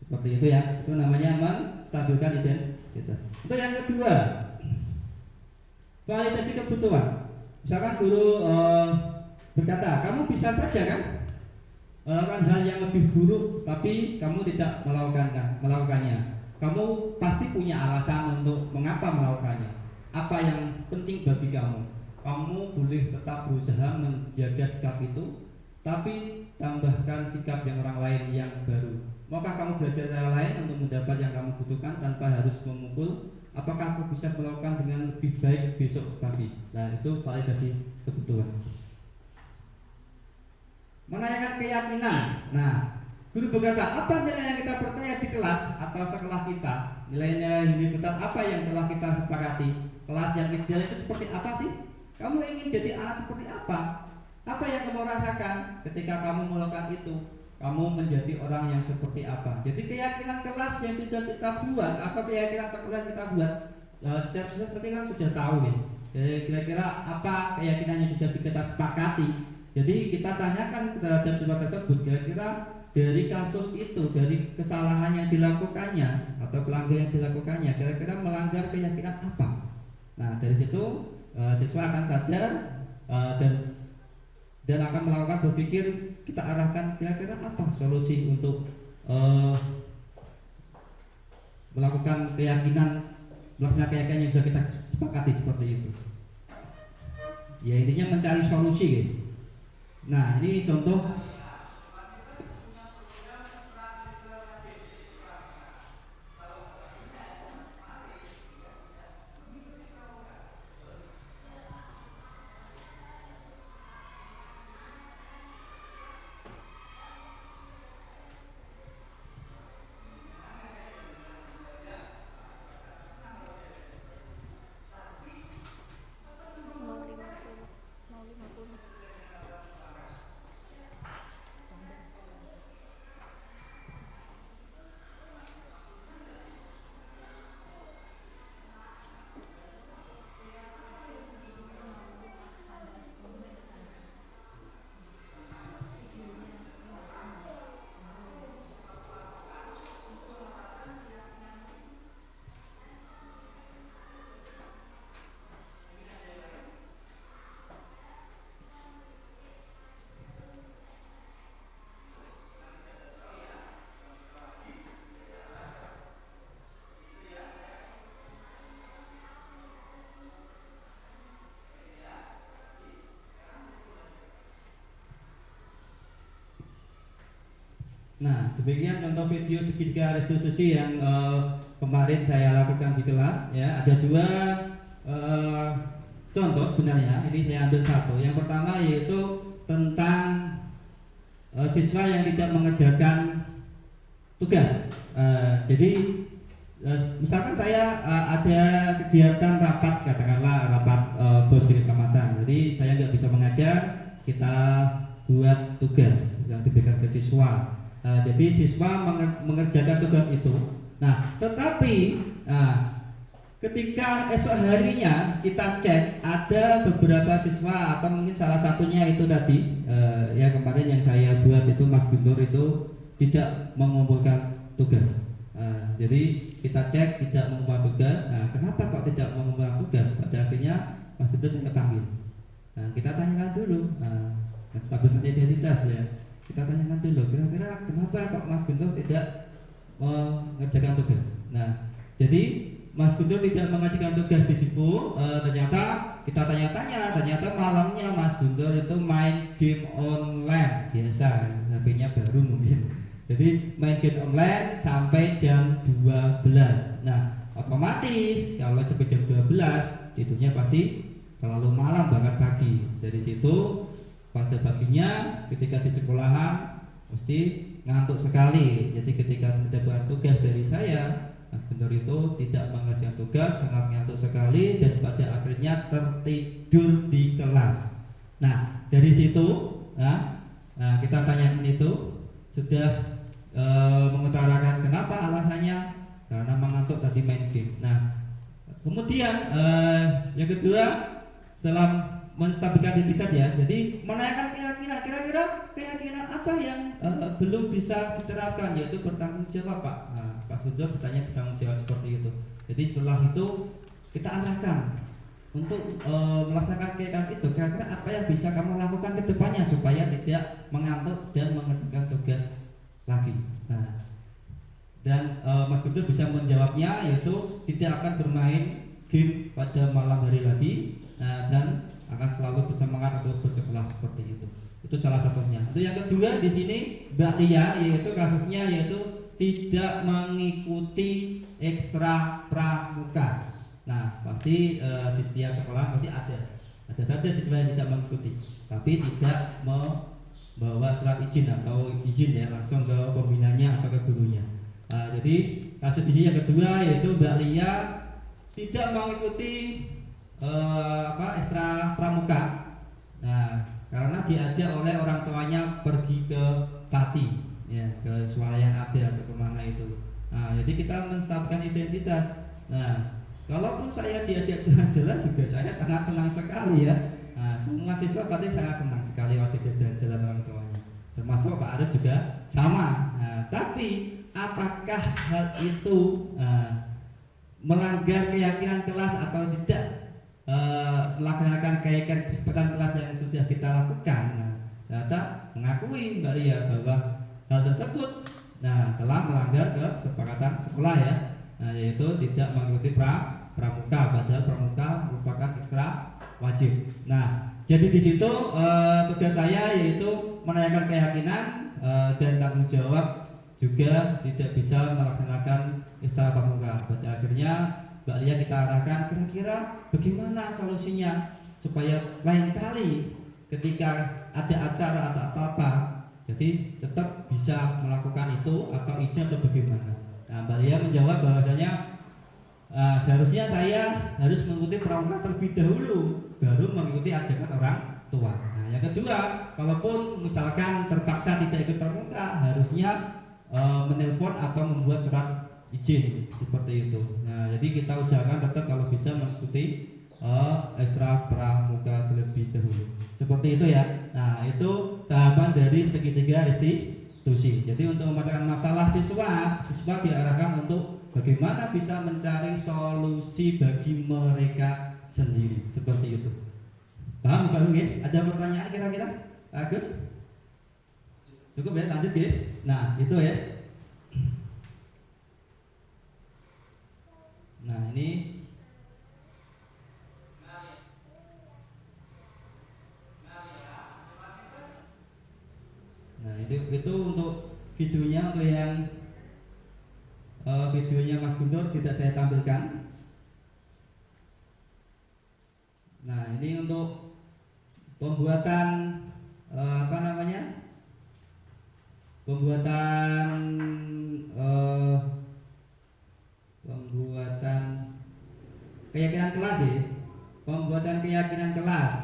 Seperti itu ya. Itu namanya menstabilkan identitas. Untuk yang kedua, validasi kebutuhan. Misalkan guru berkata, kamu bisa saja kan melakukan hal yang lebih buruk, tapi kamu tidak melakukannya. Kamu pasti punya alasan untuk mengapa melakukannya. Apa yang penting bagi kamu? Kamu boleh tetap berusaha menjaga sikap itu, tapi tambahkan sikap yang orang lain yang baru. Maukah kamu belajar cara lain untuk mendapat yang kamu butuhkan tanpa harus memukul? Apakah aku bisa melakukan dengan lebih baik besok pagi? Nah, itu validasi kebutuhan. Menanyakan keyakinan. Nah, guru berkata, apa nilai yang kita percaya di kelas atau sekolah kita? Nilainya universal apa yang telah kita sepakati? Kelas yang ideal itu seperti apa sih? Kamu ingin jadi anak seperti apa? Apa yang kamu rasakan ketika kamu melakukan itu? Kamu menjadi orang yang seperti apa? Jadi keyakinan kelas yang sudah kita buat atau keyakinan sekolah yang kita buat, setiap siswa seperti kan sudah tahu nih Kira-kira apa keyakinan yang sudah kita sepakati. Jadi kita tanyakan terhadap siswa tersebut, kira-kira dari kasus itu, dari kesalahan yang dilakukannya atau pelanggaran yang dilakukannya, kira-kira melanggar keyakinan apa. Nah dari situ siswa akan sadar dan akan melakukan berpikir, kita arahkan kira-kira apa solusi untuk melakukan keyakinan, melaksanakan keyakinan yang sudah kita sepakati seperti itu. Ya intinya mencari solusi gitu. Nah ini contoh. Nah, demikian contoh video segitiga restitusi yang kemarin saya lakukan di kelas. Ya, ada dua contoh sebenarnya. Ini saya ambil satu. Yang pertama yaitu tentang siswa yang tidak mengerjakan tugas. Jadi misalkan saya ada kegiatan rapat, katakanlah rapat bos di kecamatan. Jadi saya nggak bisa mengajar, kita buat tugas yang diberikan ke siswa. Jadi siswa mengerjakan tugas itu. Nah, tetapi ketika esok harinya kita cek, ada beberapa siswa atau mungkin salah satunya itu tadi ya kemarin yang saya buat itu Mas Guntur itu tidak mengumpulkan tugas. Jadi kita cek tidak mengumpulkan tugas. Nah, kenapa kok tidak mengumpulkan tugas? Pada akhirnya Mas Guntur saya panggil. Nah, kita tanyakan dulu. Stabilitas identitas ya. Kita tanyakan dulu, kira-kira kenapa kok Mas Guntur tidak mengerjakan tugas. Nah, jadi Mas Guntur tidak mengerjakan tugas di situ. Ternyata kita tanya-tanya, ternyata malamnya Mas Guntur itu main game online biasa, HP-nya baru mungkin. Jadi main game online sampai jam 12. Nah, otomatis kalau sampai jam 12 tidurnya pasti terlalu malam bahkan pagi. Dari situ pada paginya ketika di sekolahan mesti ngantuk sekali. Jadi ketika mendapat tugas dari saya, Mas Guntur itu tidak mengerjakan tugas, sangat ngantuk sekali dan pada akhirnya tertidur di kelas. Nah dari situ, kita tanyakan itu sudah mengutarakan kenapa alasannya, karena mengantuk tadi main game. Nah kemudian yang kedua setelah menstabilkan identitas ya, jadi menanyakan keyakinan apa yang belum bisa diterapkan, yaitu bertanggung jawab Pak. Nah, Pak Guntur bertanya bertanggung jawab seperti itu. Jadi setelah itu kita arahkan untuk melaksanakan keyakinan itu, kira-kira apa yang bisa kamu lakukan ke depannya supaya tidak mengantuk dan mengerjakan tugas lagi. Nah, dan Mas Guntur bisa menjawabnya yaitu tidak akan bermain game pada malam hari lagi, dan akan selalu bersemangat untuk bersekolah seperti itu. Itu salah satunya. Itu yang kedua di sini Mbak Lia, yaitu kasusnya yaitu tidak mengikuti ekstra pramuka. Nah pasti di setiap sekolah pasti ada saja siswa yang tidak mengikuti, tapi tidak membawa surat izin atau izin ya langsung ke pembinanya atau ke gurunya. Jadi kasus di sini yang kedua yaitu Mbak Lia tidak mengikuti ekstra pramuka. Nah, karena diajak oleh orang tuanya pergi ke Pati, ya, ke Swalayan ada atau kemana itu. Nah, jadi kita menstabilkan identitas. Nah, Kalaupun saya diajak jalan-jalan juga saya sangat senang sekali ya. Nah, semua siswa pasti saya senang sekali waktu jalan-jalan orang tuanya. Termasuk Pak Arif juga sama. Nah, tapi apakah hal itu melanggar keyakinan kelas atau tidak, melaksanakan keyakinan kesepakatan kelas yang sudah kita lakukan? Nah, ternyata mengakui Mbak Lia bahwa hal tersebut telah melanggar kesepakatan sekolah ya, yaitu tidak mengikuti pramuka, padahal pramuka merupakan ekstra wajib. Nah, jadi di situ tugas saya yaitu menanyakan keyakinan dan tanggung jawab, juga tidak bisa melaksanakan ekstra pramuka. Pada akhirnya Mbak Lia kita arahkan kira-kira bagaimana solusinya supaya lain kali ketika ada acara atau apa-apa, jadi tetap bisa melakukan itu atau izin atau bagaimana. Nah, Mbak Lia menjawab bahwasanya seharusnya saya harus mengikuti pramuka terlebih dahulu, baru mengikuti ajakan orang tua. Nah, yang kedua, kalaupun misalkan terpaksa tidak ikut pramuka, harusnya menelpon atau membuat surat izin seperti itu. Nah, jadi kita usahakan tetap kalau bisa mengikuti ekstra pramuka terlebih dahulu. Seperti itu ya. Nah, itu tahapan dari segitiga restitusi. Jadi untuk memecahkan masalah siswa diarahkan untuk bagaimana bisa mencari solusi bagi mereka sendiri. Seperti itu. Paham Pak Lungi? Ada pertanyaan kira-kira? Agus? Cukup ya, lanjut ya. Nah, itu ya. Nah, ini itu untuk videonya, untuk yang videonya Mas Guntur tidak saya tampilkan. Nah, ini untuk pembuatan pembuatan keyakinan kelas ya. Pembuatan keyakinan kelas.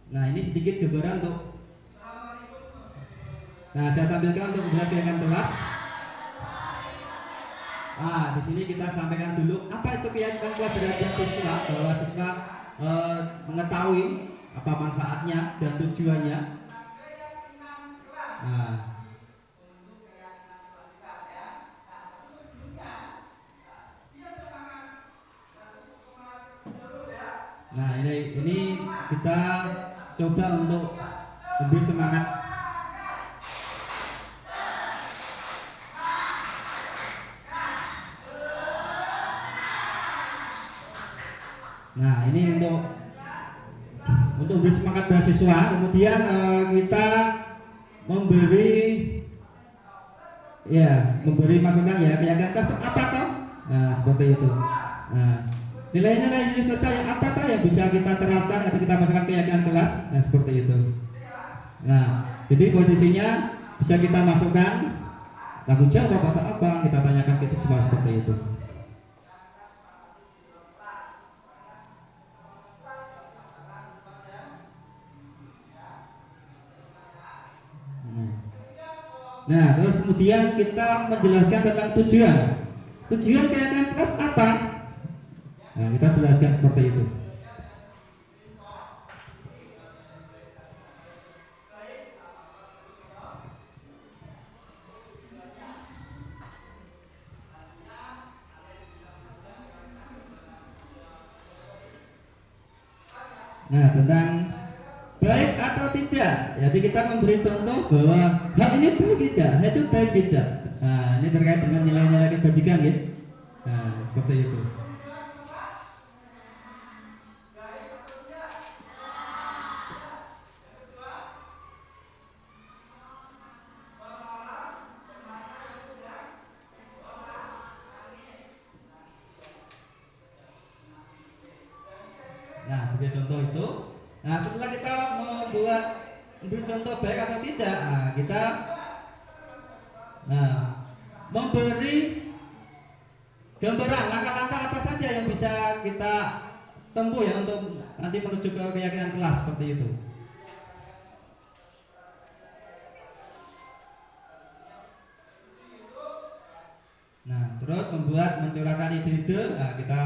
Nah, ini sedikit gambaran untuk. Nah, saya tampilkan untuk membuat keyakinan kelas. Di sini kita sampaikan dulu apa itu keyakinan kelas dari siswa, bahwa siswa mengetahui apa manfaatnya dan tujuannya. Nah, ini kita coba untuk lebih semangat. Nah, ini untuk beri semangat mahasiswa. Kemudian kita memberi masukan ya, keyakinan kelas apa toh? Nah, seperti itu. Nah, nilai-nilai universal yang apa toh yang bisa kita terapkan atau kita masukkan keyakinan kelas? Nah, seperti itu. Nah, jadi posisinya bisa kita masukkan tanggung jawab atau apa, kita tanyakan ke siswa seperti itu. Nah, terus kemudian kita menjelaskan tentang tujuan keyakinan kelas apa. Nah, kita jelaskan seperti itu. Nah, tentang baik atau tidak, jadi kita memberi contoh bahwa hal ini baik tidak, hal itu baik tidak. Nah, ini terkait dengan nilai-nilai kebajikan ya. Nah, seperti itu. Nah, sebagai contoh itu. Nah, setelah kita memberi contoh baik atau tidak, kita memberi gambaran langkah-langkah apa saja yang bisa kita tempuh ya untuk nanti menuju ke keyakinan kelas seperti itu. Nah, terus mencurahkan ide-ide, nah, kita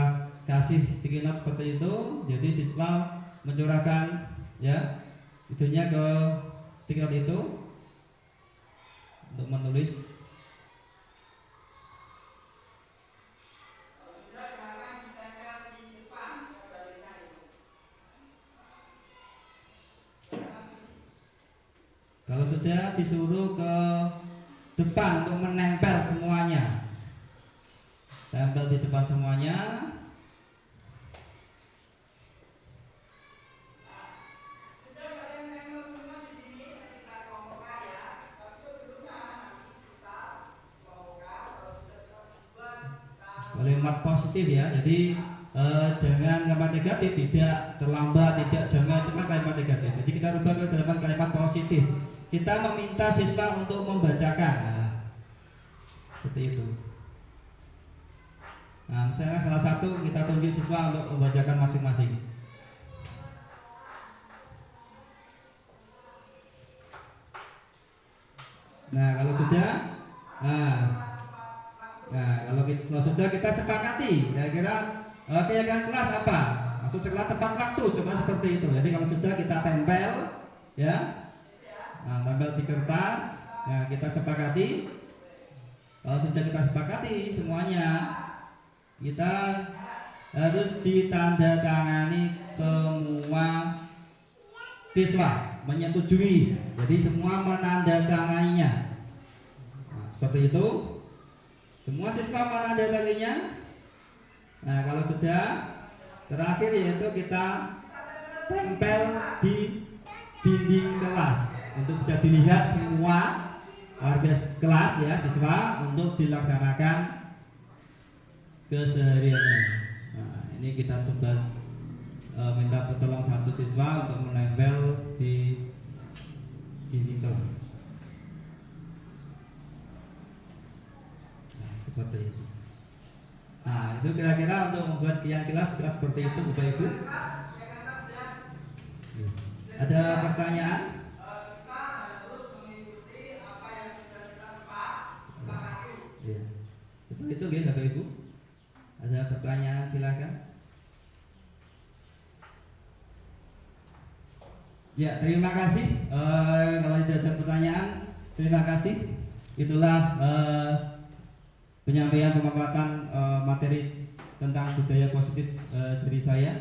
kasih sticky note seperti itu. Jadi siswa mencurahkan ya idenya ke sticky note itu untuk menulis. Kalau sudah disuruh ke depan untuk menempel semuanya, tempel di depan semuanya. Kalimat positif ya, jadi jangan kalimat negatif, tidak terlambat, tidak jangan, itu kan kalimat negatif. Jadi kita rubah ke dalam kalimat positif. Kita meminta siswa untuk membacakan, nah, seperti itu. Nah, misalnya salah satu kita tunjuk siswa untuk membacakan masing-masing. Nah, kalau sudah, kalau sudah kita sepakati, kira-kira keyakinan kelas apa? Maksud sekolah tepat waktu, coba seperti itu. Jadi kalau sudah kita tempel, ya, nah, tempel di kertas, nah, kita sepakati. Kalau sudah kita sepakati semuanya, kita harus ditandatangani semua siswa menyetujui. Jadi semua menandatanganinya. Nah, seperti itu. Semua siswa menandatanganinya. Nah, kalau sudah terakhir yaitu kita tempel di dinding kelas untuk bisa dilihat semua warga kelas ya, siswa, untuk dilaksanakan kesehariannya. Nah, ini kita coba minta pertolongan satu siswa untuk menempel di dinding kelas. Nah, seperti itu. Nah, itu kira-kira untuk membuat keyakinan kelas seperti itu, Bapak Ibu. Ada pertanyaan? Ya. Seperti itu ya, Bapak Ibu. Ada pertanyaan, silakan. Ya, terima kasih. Kalau tidak ada pertanyaan, terima kasih. Itulah penyampaian pemaparan materi tentang budaya positif dari saya.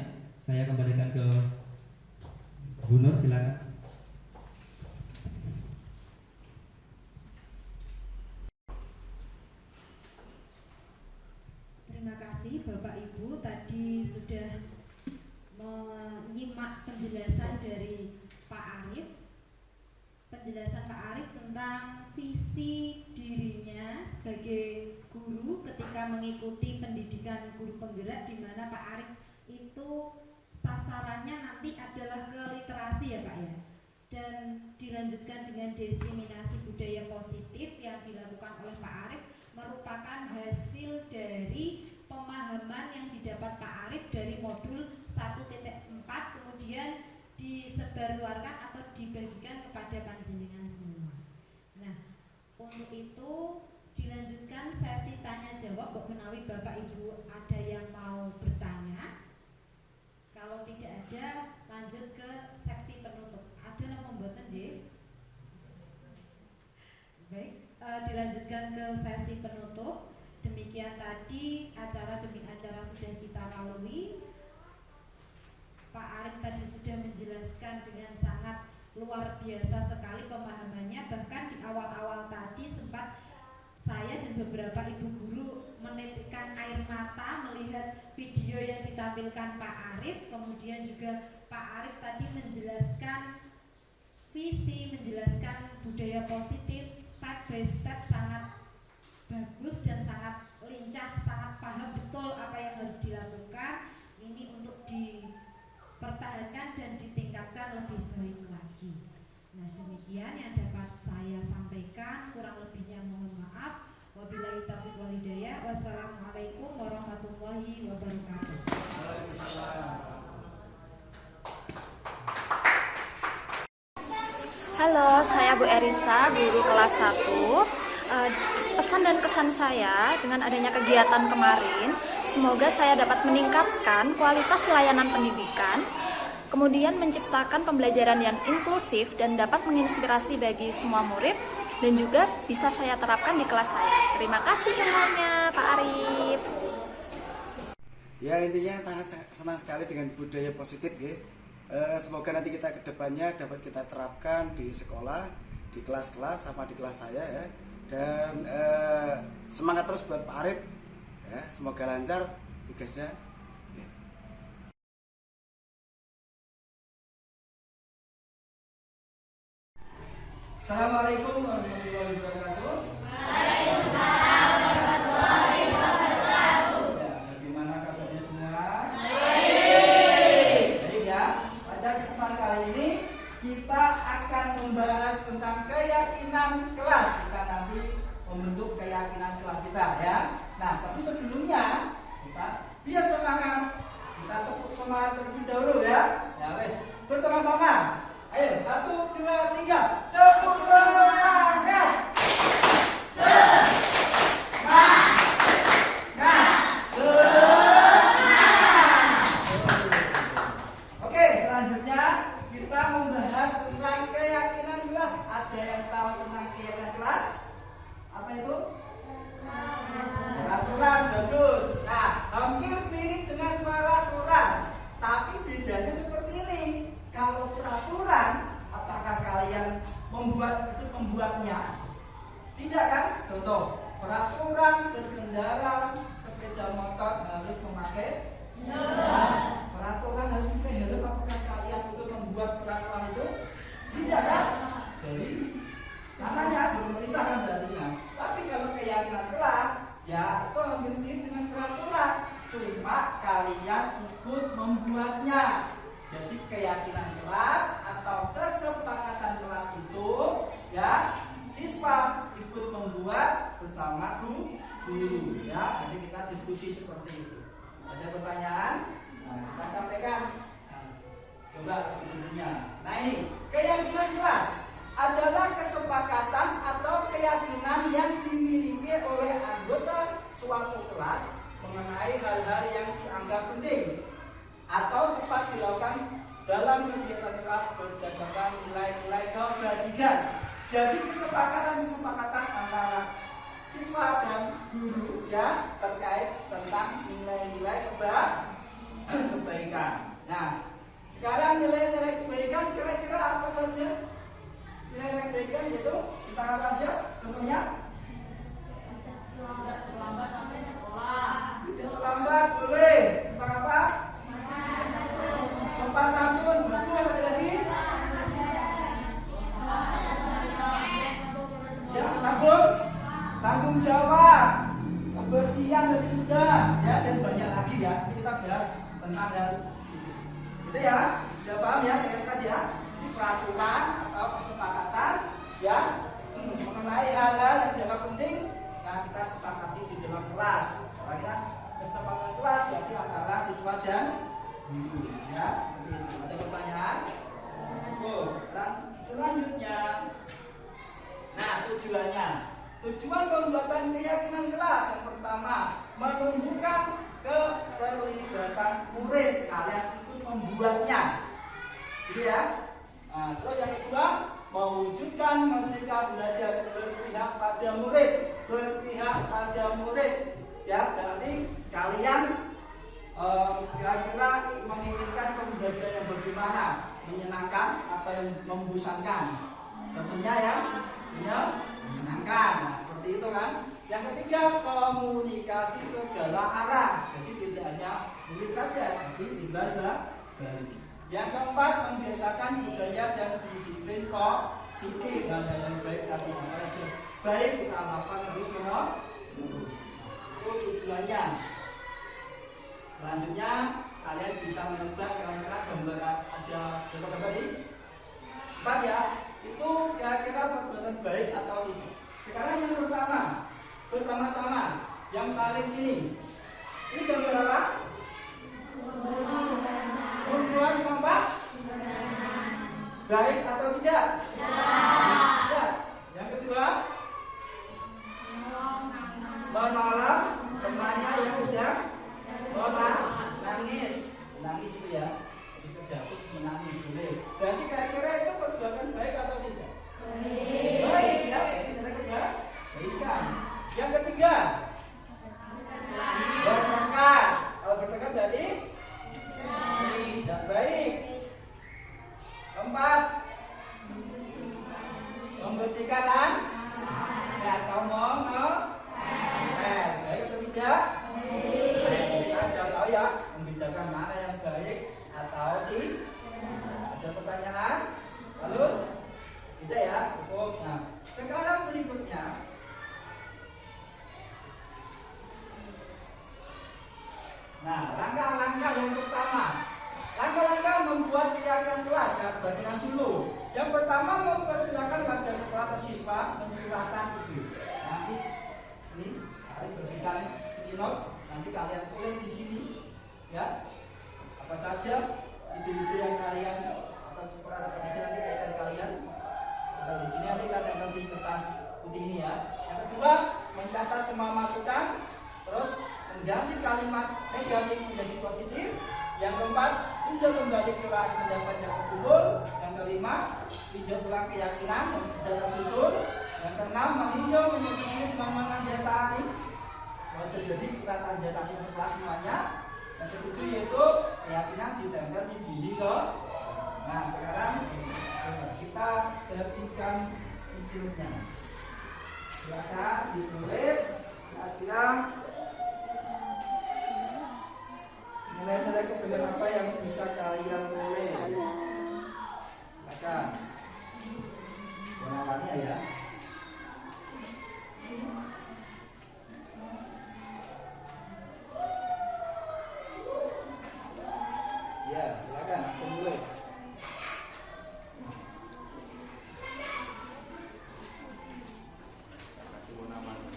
Saya kembalikan ke Bu Nur, silakan. Terima kasih Bapak Ibu, tadi sudah menyimak penjelasan dari Pak Arif. Penjelasan Pak Arif tentang visi dirinya sebagai guru ketika mengikuti pendidikan guru penggerak, di mana Pak Arif itu sasarannya nanti adalah ke literasi ya Pak ya. Dan dilanjutkan dengan diseminasi budaya positif yang dilakukan oleh Pak Arif merupakan hasil dari pemahaman yang didapat Pak Arif dari modul 1.4 kemudian disebarluaskan atau dibagikan kepada panjenengan semua. Nah, untuk itu dilanjutkan sesi tanya jawab. Mbok menawi Bapak Ibu ada yang mau bertanya. Kalau tidak ada, lanjut ke seksi penutup. Ada yang membuatkan nggih? Baik, dilanjutkan ke sesi penutup. Demikian tadi acara demi acara sudah kita lalui. Pak Arif tadi sudah menjelaskan dengan sangat luar biasa sekali pemahamannya. Bahkan di awal-awal tadi sempat saya dan beberapa ibu guru menitikkan air mata melihat video yang ditampilkan Pak Arif. Kemudian juga Pak Arif tadi menjelaskan visi, menjelaskan budaya positif step by step, sangat bagus dan sangat lincah, sangat paham betul apa yang harus dilakukan. Ini untuk dipertahankan dan ditingkatkan lebih baik lagi. Nah, demikian yang dapat saya sampaikan, kurang lebihnya mohon maaf. Wabillahi taufiq wal hidayah. Wassalamualaikum warahmatullahi wabarakatuh. Halo, saya Bu Erisa, guru kelas 1. Pesan dan kesan saya dengan adanya kegiatan kemarin, semoga saya dapat meningkatkan kualitas layanan pendidikan, kemudian menciptakan pembelajaran yang inklusif dan dapat menginspirasi bagi semua murid, dan juga bisa saya terapkan di kelas saya. Terima kasih semuanya, Pak Arif. Ya, intinya sangat senang sekali dengan budaya positif ya. Semoga nanti kita kedepannya dapat kita terapkan di sekolah, di kelas-kelas sama di kelas saya ya. Dan semangat terus buat Pak Arif ya, semoga lancar tugasnya. Assalamualaikum warahmatullahi wabarakatuh. Waalaikumsalam warahmatullahi wabarakatuh. Ya, bagaimana kabarnya semua? Baik. Baik ya. Pada kesempatan kali ini kita akan membahas tentang keyakinan kelas. Kita nanti membentuk keyakinan kelas kita ya. Nah, tapi sebelumnya kita biar semangat, kita tepuk semangat terlebih dahulu ya. Ya wes, bersama-sama. Ayo, 1, 2, 3, tepuk semangat. Semangat. Oke, selanjutnya kita membahas tentang keyakinan kelas. Ada yang tahu tentang keyakinan kelas? Apa itu? Peraturan, bagus. Nah, hampir mirip dengan peraturan, tapi bedanya seperti ini. Kalau peraturan, apakah kalian membuatnya? Tidak kan? Contoh, peraturan berkendara sepeda motor harus memakai helm. Peraturan harus memakai helm. Apakah kalian itu membuat peraturan itu? Tidak kan? Dari sananya, dari pemerintah kan berarti. Tapi kalau keyakinan kelas, ya itu hampir mirip dengan peraturan. Cuma kalian ikut membuatnya. Jadi keyakinan kelas atau kesepakatan kelas itu ya siswa ikut membuat bersama guru ya. Nanti kita diskusi seperti itu. Ada pertanyaan? Nah, kita sampaikan. Nah, coba intinya. Nah ini keyakinan kelas adalah kesepakatan atau keyakinan yang dimiliki oleh anggota suatu kelas mengenai hal-hal yang dianggap penting atau tepat dilakukan dalam kegiatan kelas berdasarkan nilai-nilai kebajikan. Jadi kesepakatan antara siswa dan guru ya terkait tentang nilai-nilai kebaikan. Nah, sekarang nilai-nilai kebaikan kira-kira apa saja? Nilai-nilai kebaikan yaitu kita apa aja? Contohnya tidak terlambat sampai sekolah. Tidak terlambat boleh. Tentang apa? Sopan santun, betul. Ada lagi? Ya, tanggung jawab, kebersihan tadi sudah, ya, dan banyak lagi ya. Nanti kita bahas tentang hal itu ya. Sudah paham ya, kelas ya. Ini peraturan atau kesepakatan ya mengenai hal-hal yang dianggap penting yang kita sepakati di dalam kelas. Makanya kesepakatan kelas berarti antara siswa dan guru ya. Ada pertanyaan? Dan selanjutnya, nah tujuan pembuatan keyakinan kelas yang pertama menumbuhkan keterlibatan murid. Kalian ikut membuatnya, gitu ya. Nah, terus yang kedua mewujudkan merdeka belajar berpihak pada murid, ya. Berarti kalian kira-kira menginginkan pembelajaran yang bagaimana? Menyenangkan atau yang membosankan? Tentunya ya menyenangkan. Nah, seperti itu kan. Yang ketiga, komunikasi segala arah. Jadi tidak hanya murid saja, tapi dibalik. Yang keempat, membiasakan budaya dan disiplin positif. Hal yang baik tadi baik kita lakukan terus menerus. Itu tujuannya. Selanjutnya kalian bisa menebak kira-kira gambar, ada gambar ini 4 ya. Itu kira-kira perbuatan baik atau tidak. Sekarang yang pertama, bersama-sama yang paling sini. Ini gambar apa? Membuang sampah baik atau tidak? kebijakan mana yang baik atau tidak? Ada pertanyaan? Lalu? Tidak ya? Cukup. Nah, sekarang berikutnya. Nah, langkah-langkah yang pertama. Langkah-langkah membuat piagam kelas, ya, bacakan dulu. Yang pertama, mempersilakan warga sekolah atau siswa mencurahkan ide. Nanti ini hari berikan note, nanti kalian tulis di sini, ya. Apa saja ide-ide yang kalian atau sekolah apa saja nanti kaitan kalian. Atau di sini nanti kalian akan di kertas putih ini ya. Yang kedua, mencatat semua masukan, terus mengganti kalimat negatif menjadi positif. Yang keempat, tinjau kembali curahan pendapat yang terkumpul. Yang kelima, tinjau ulang keyakinan yang sudah tersusun. Yang keenam, meninjau menyetujui kemampuan tanda tani. Kalau terjadi bukan tanda tani satu kelas semuanya. Yang ketujuh yaitu keyakinan ditempel di diri ke. Nah sekarang kita perhatikan videonya. Silakan ditulis kira-kira nilai-nilai kebaikan apa yang bisa kalian tulis. Silakan. Warna-warni ya. Ya, silakan langsung tulis. Kasih warna-warni.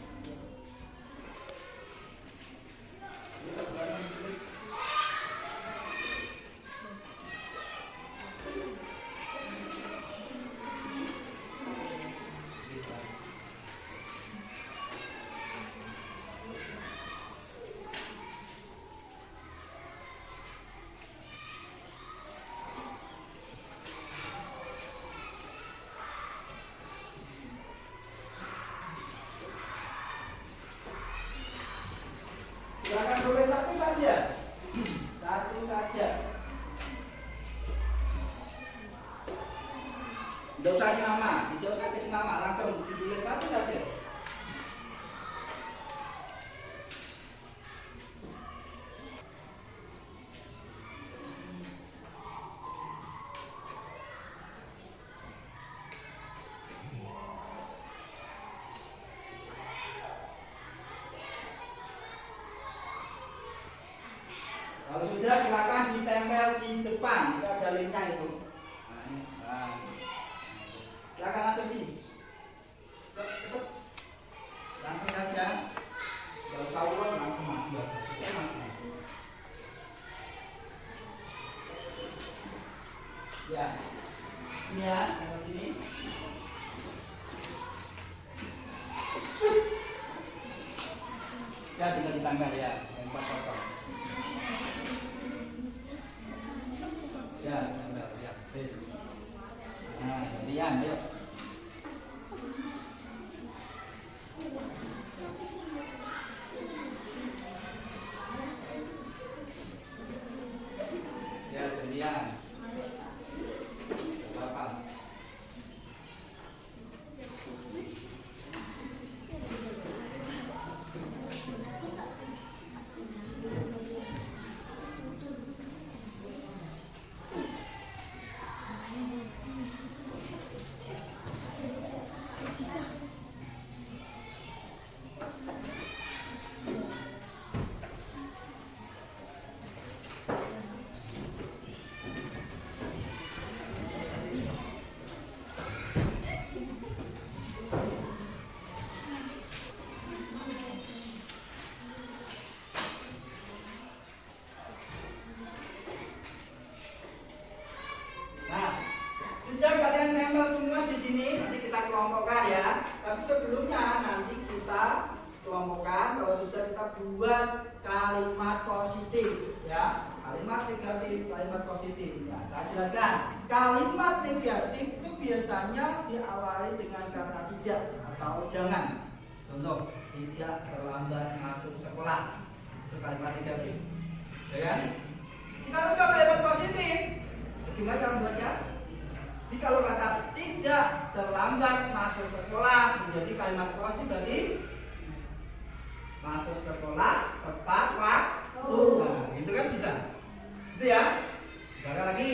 Silakan tulis satu saja. Satu saja. Tidak usah nama, tidak usah kasih nama, langsung ditulis satu saja. Kalau sudah silakan ditempel di depan, itu ada linknya itu. Nah, ini. Nah. Silakan langsung di. Cepet. Langsung saja. Kalau usah ulur langsung maju. Ya. Ini ya, sampai sini. Ya, tinggal ditanggal ya. Yang 4 ya, ya, please. Nah, gantian, yuk. Ya, gantian. Berapa? Sudah kalian nempel semua di sini, nanti kita kelompokkan ya. Tapi sebelumnya nanti kita kelompokkan. Kalau sudah kita buat kalimat positif, ya. Kalimat negatif, kalimat positif. Ya, saya jelaskan. Kalimat negatif itu biasanya diawali dengan kata tidak atau jangan. Contoh, tidak terlambat masuk sekolah. Itu kalimat negatif. Ya kan? Kita rubah kalimat positif. Gimana cara membuatnya? Jadi kalau kata tidak terlambat masuk sekolah menjadi kalimat positif berarti masuk sekolah tepat waktu. Nah, itu kan bisa. Gitu ya. Sekali lagi.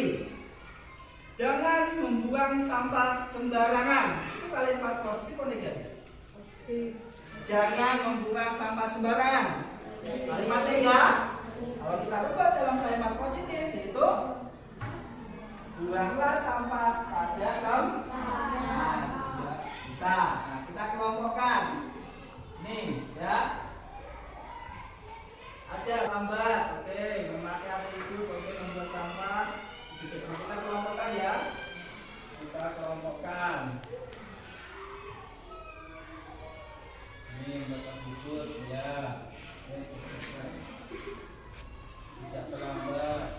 Jangan membuang sampah sembarangan. Itu kalimat positif atau negatif? Jangan membuang sampah sembarangan. Kalimat negatif. Kalau kita ubah dalam kalimat positif itu buanglah sampah pada tempat. Bisa. Nah, kita kelompokkan. Nih, ya. Ada lambat, oke, memakai atribut untuk membuat sampah. Kita kelompokkan ya. Kita kelompokkan. Ini membuat atribut ya. Tidak terlambat.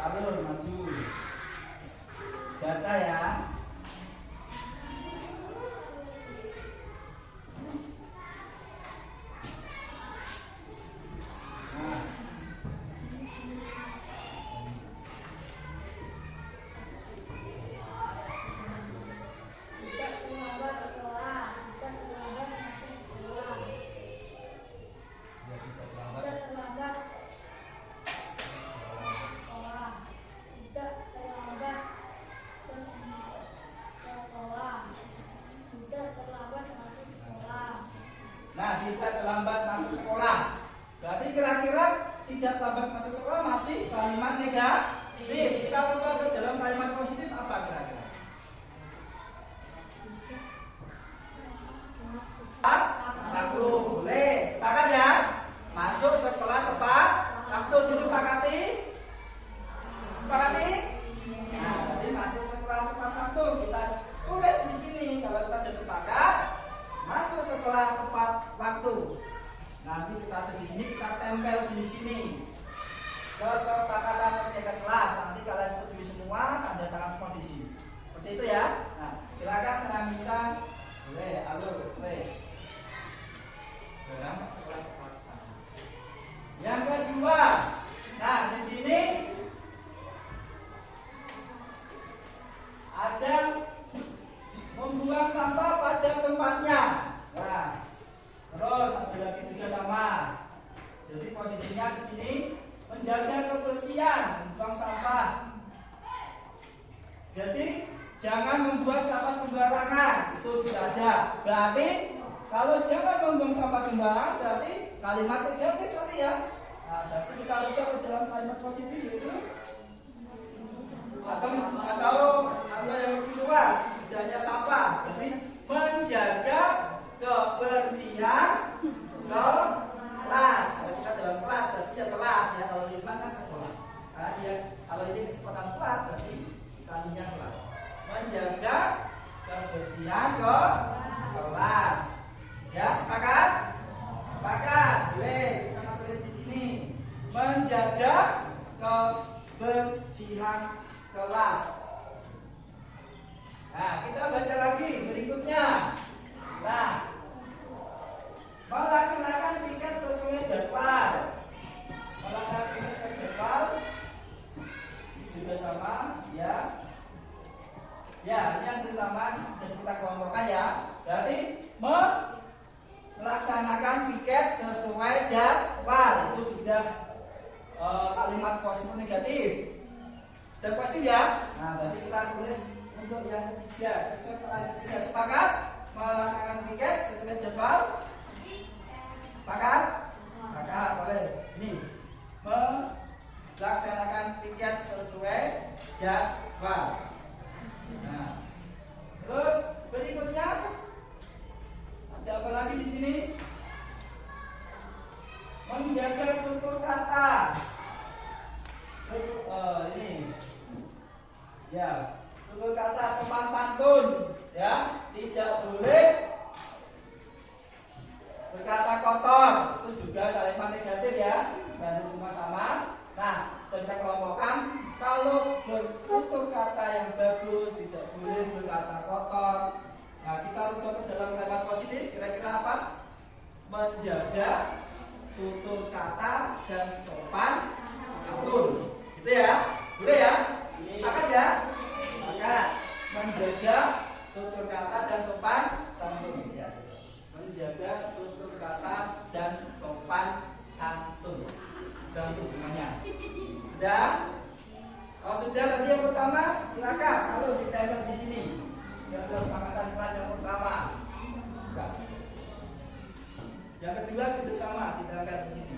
Alur maju. Baca ya. Tidak terlambat masuk sekolah. Berarti kira-kira tidak terlambat masuk sekolah masih kalimat negatif. Kita ubah ke dalam kalimat positif apa kira-kira? Waktu. Boleh. Sepakat ya? Masuk sekolah tepat waktu. Disepakati? Sepakati? Nah, jadi masuk sekolah tepat waktu. Kita tulis di sini. Kalau kita sudah sepakat, masuk sekolah tepat waktu. Nanti kita di sini kita tempel di sini. Kesepakatan terkait kelas. Nanti kalian setuju semua, tanda tangan semua di sini. Seperti itu ya. Nah, silakan saya minta. Boleh, alur, boleh. Berangkat sekolah tepat. Yang kedua, nah di sini ada membuang sampah pada tempatnya. Nah, terus ada lagi juga sama. Jadi posisinya di sini menjaga kebersihan, membuang sampah. Jadi jangan membuang sampah sembarangan. Itu sudah ada. Berarti kalau jangan membuang sampah sembarangan berarti kalimat negatif pasti ya. Nah, berarti kita ubah ke dalam kalimat positif yaitu atau yang kedua tidak hanya sampah, jadi menjaga kebersihan kelas. Kalau kita dalam kelas berarti ya kelas ya. Kalau di kelas kan sekolah. Nah, dia kalau ini kesempatan kelas berarti kalinya kelas. Menjaga kebersihan kelas. Ya, sepakat? Sepakat. Boleh, kita tulis di sini. Menjaga kebersihan kelas. Nah, kita baca lagi berikutnya. Nah, melaksanakan piket sesuai jadwal. Melaksanakan piket sesuai jadwal juga sama, ya. Ya, ini yang bersama dan kita kelompokkan ya. Berarti melaksanakan piket sesuai jadwal itu sudah kalimat positif negatif. Sudah positif ya. Nah, berarti kita tulis untuk yang ketiga. Ketiga sepakat menjaga tutur kata dan sopan santun. Gitu ya? Boleh ya? Sepakat ya? Sepakat. Menjaga tutur kata dan sopan santun ya. Menjaga tutur kata dan sopan santun. Dan hubungannya. Sudah? Kalau sudah tadi yang pertama, silakan. Kalau ditempel di sini. Kesepakatan kelas yang pertama. Bukan. Yang kedua juga sama, ditempel di sini.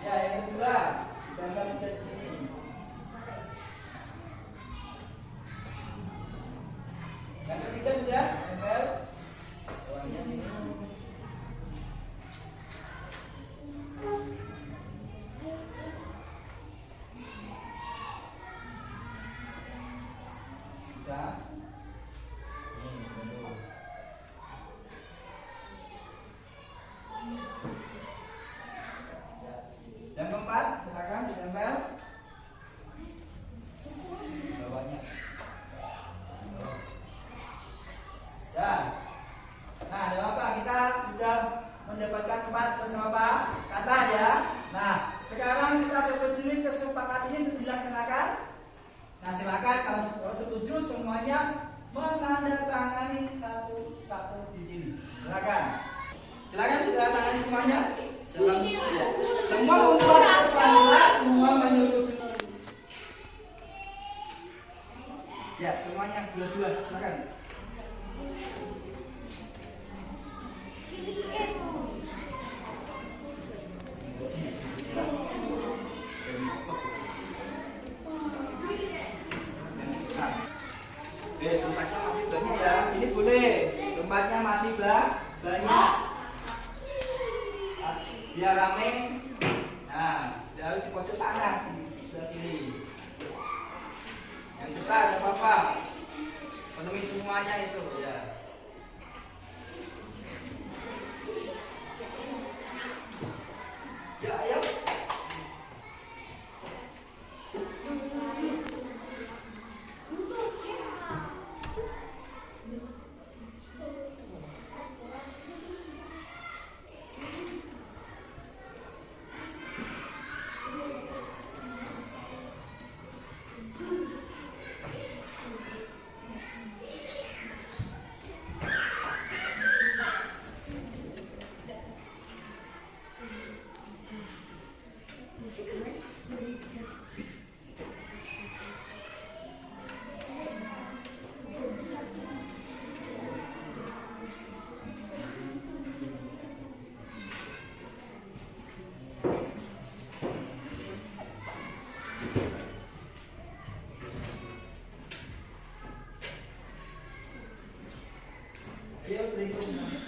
Ya, yang kedua, ditempel juga di sini. Yang ketiga sudah, tempel. Bawahnya sini. Bisa. Yang keempat, silakan ditempel. Bawahnya. Ya. Nah, ada apa? Kita sudah mendapatkan 4 kata ya. Nah, sekarang kita setuju kesepakatan ini untuk dilaksanakan. Nah, silakan kalau setuju semuanya menandatangani satu-satu di sini. Silakan. Silakan ditandatangani semuanya. Ya. Semua membuat kesepakatan, semua menyetujui. Ya, semuanya dua-dua. Silakan. Tempatnya masih banyak ya. Sini boleh. Tempatnya masih banyak. Biar rame. Nah, dari di pojok sana, di sebelah sini. Yang besar tidak apa-apa. Penuhi semuanya itu ya. Ya, ayo. Ya, berikutnya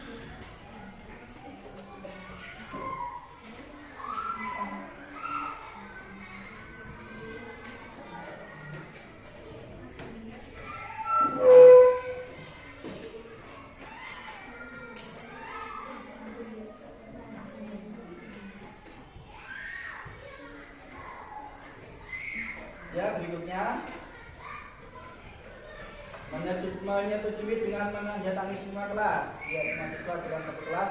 menyetujui dengan menandatangani semua kelas. Ya, mahasiswa dalam satu kelas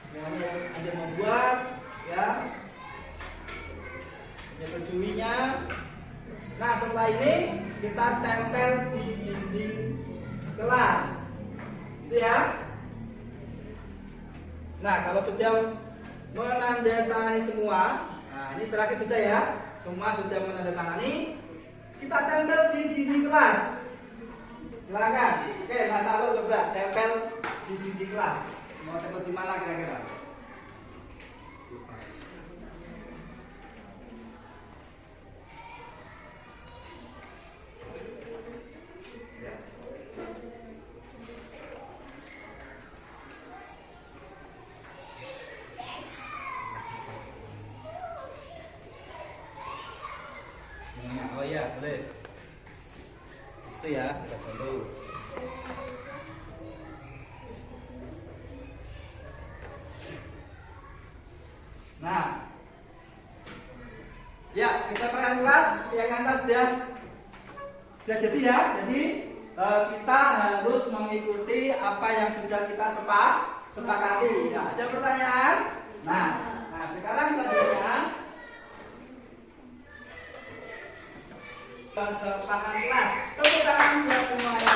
semuanya yang ada membuat ya. Menyetujuinya. Nah, setelah ini kita tempel di dinding kelas. Gitu ya. Nah, kalau sudah menandatangani semua, nah ini terakhir sudah ya. Semua sudah menandatangani, kita tempel di dinding kelas. Silakan. Oke, Mas Alo coba tempel di dinding kelas. Mau tempel di mana kira-kira? Oh iya, boleh. Itu ya, kita bantu. atas sudah jadi ya. Jadi kita harus mengikuti apa yang sudah kita sepakati. Ya, ada pertanyaan? Nah, sekarang selanjutnya kesepakatan kelas. Tepuk tangan buat semuanya.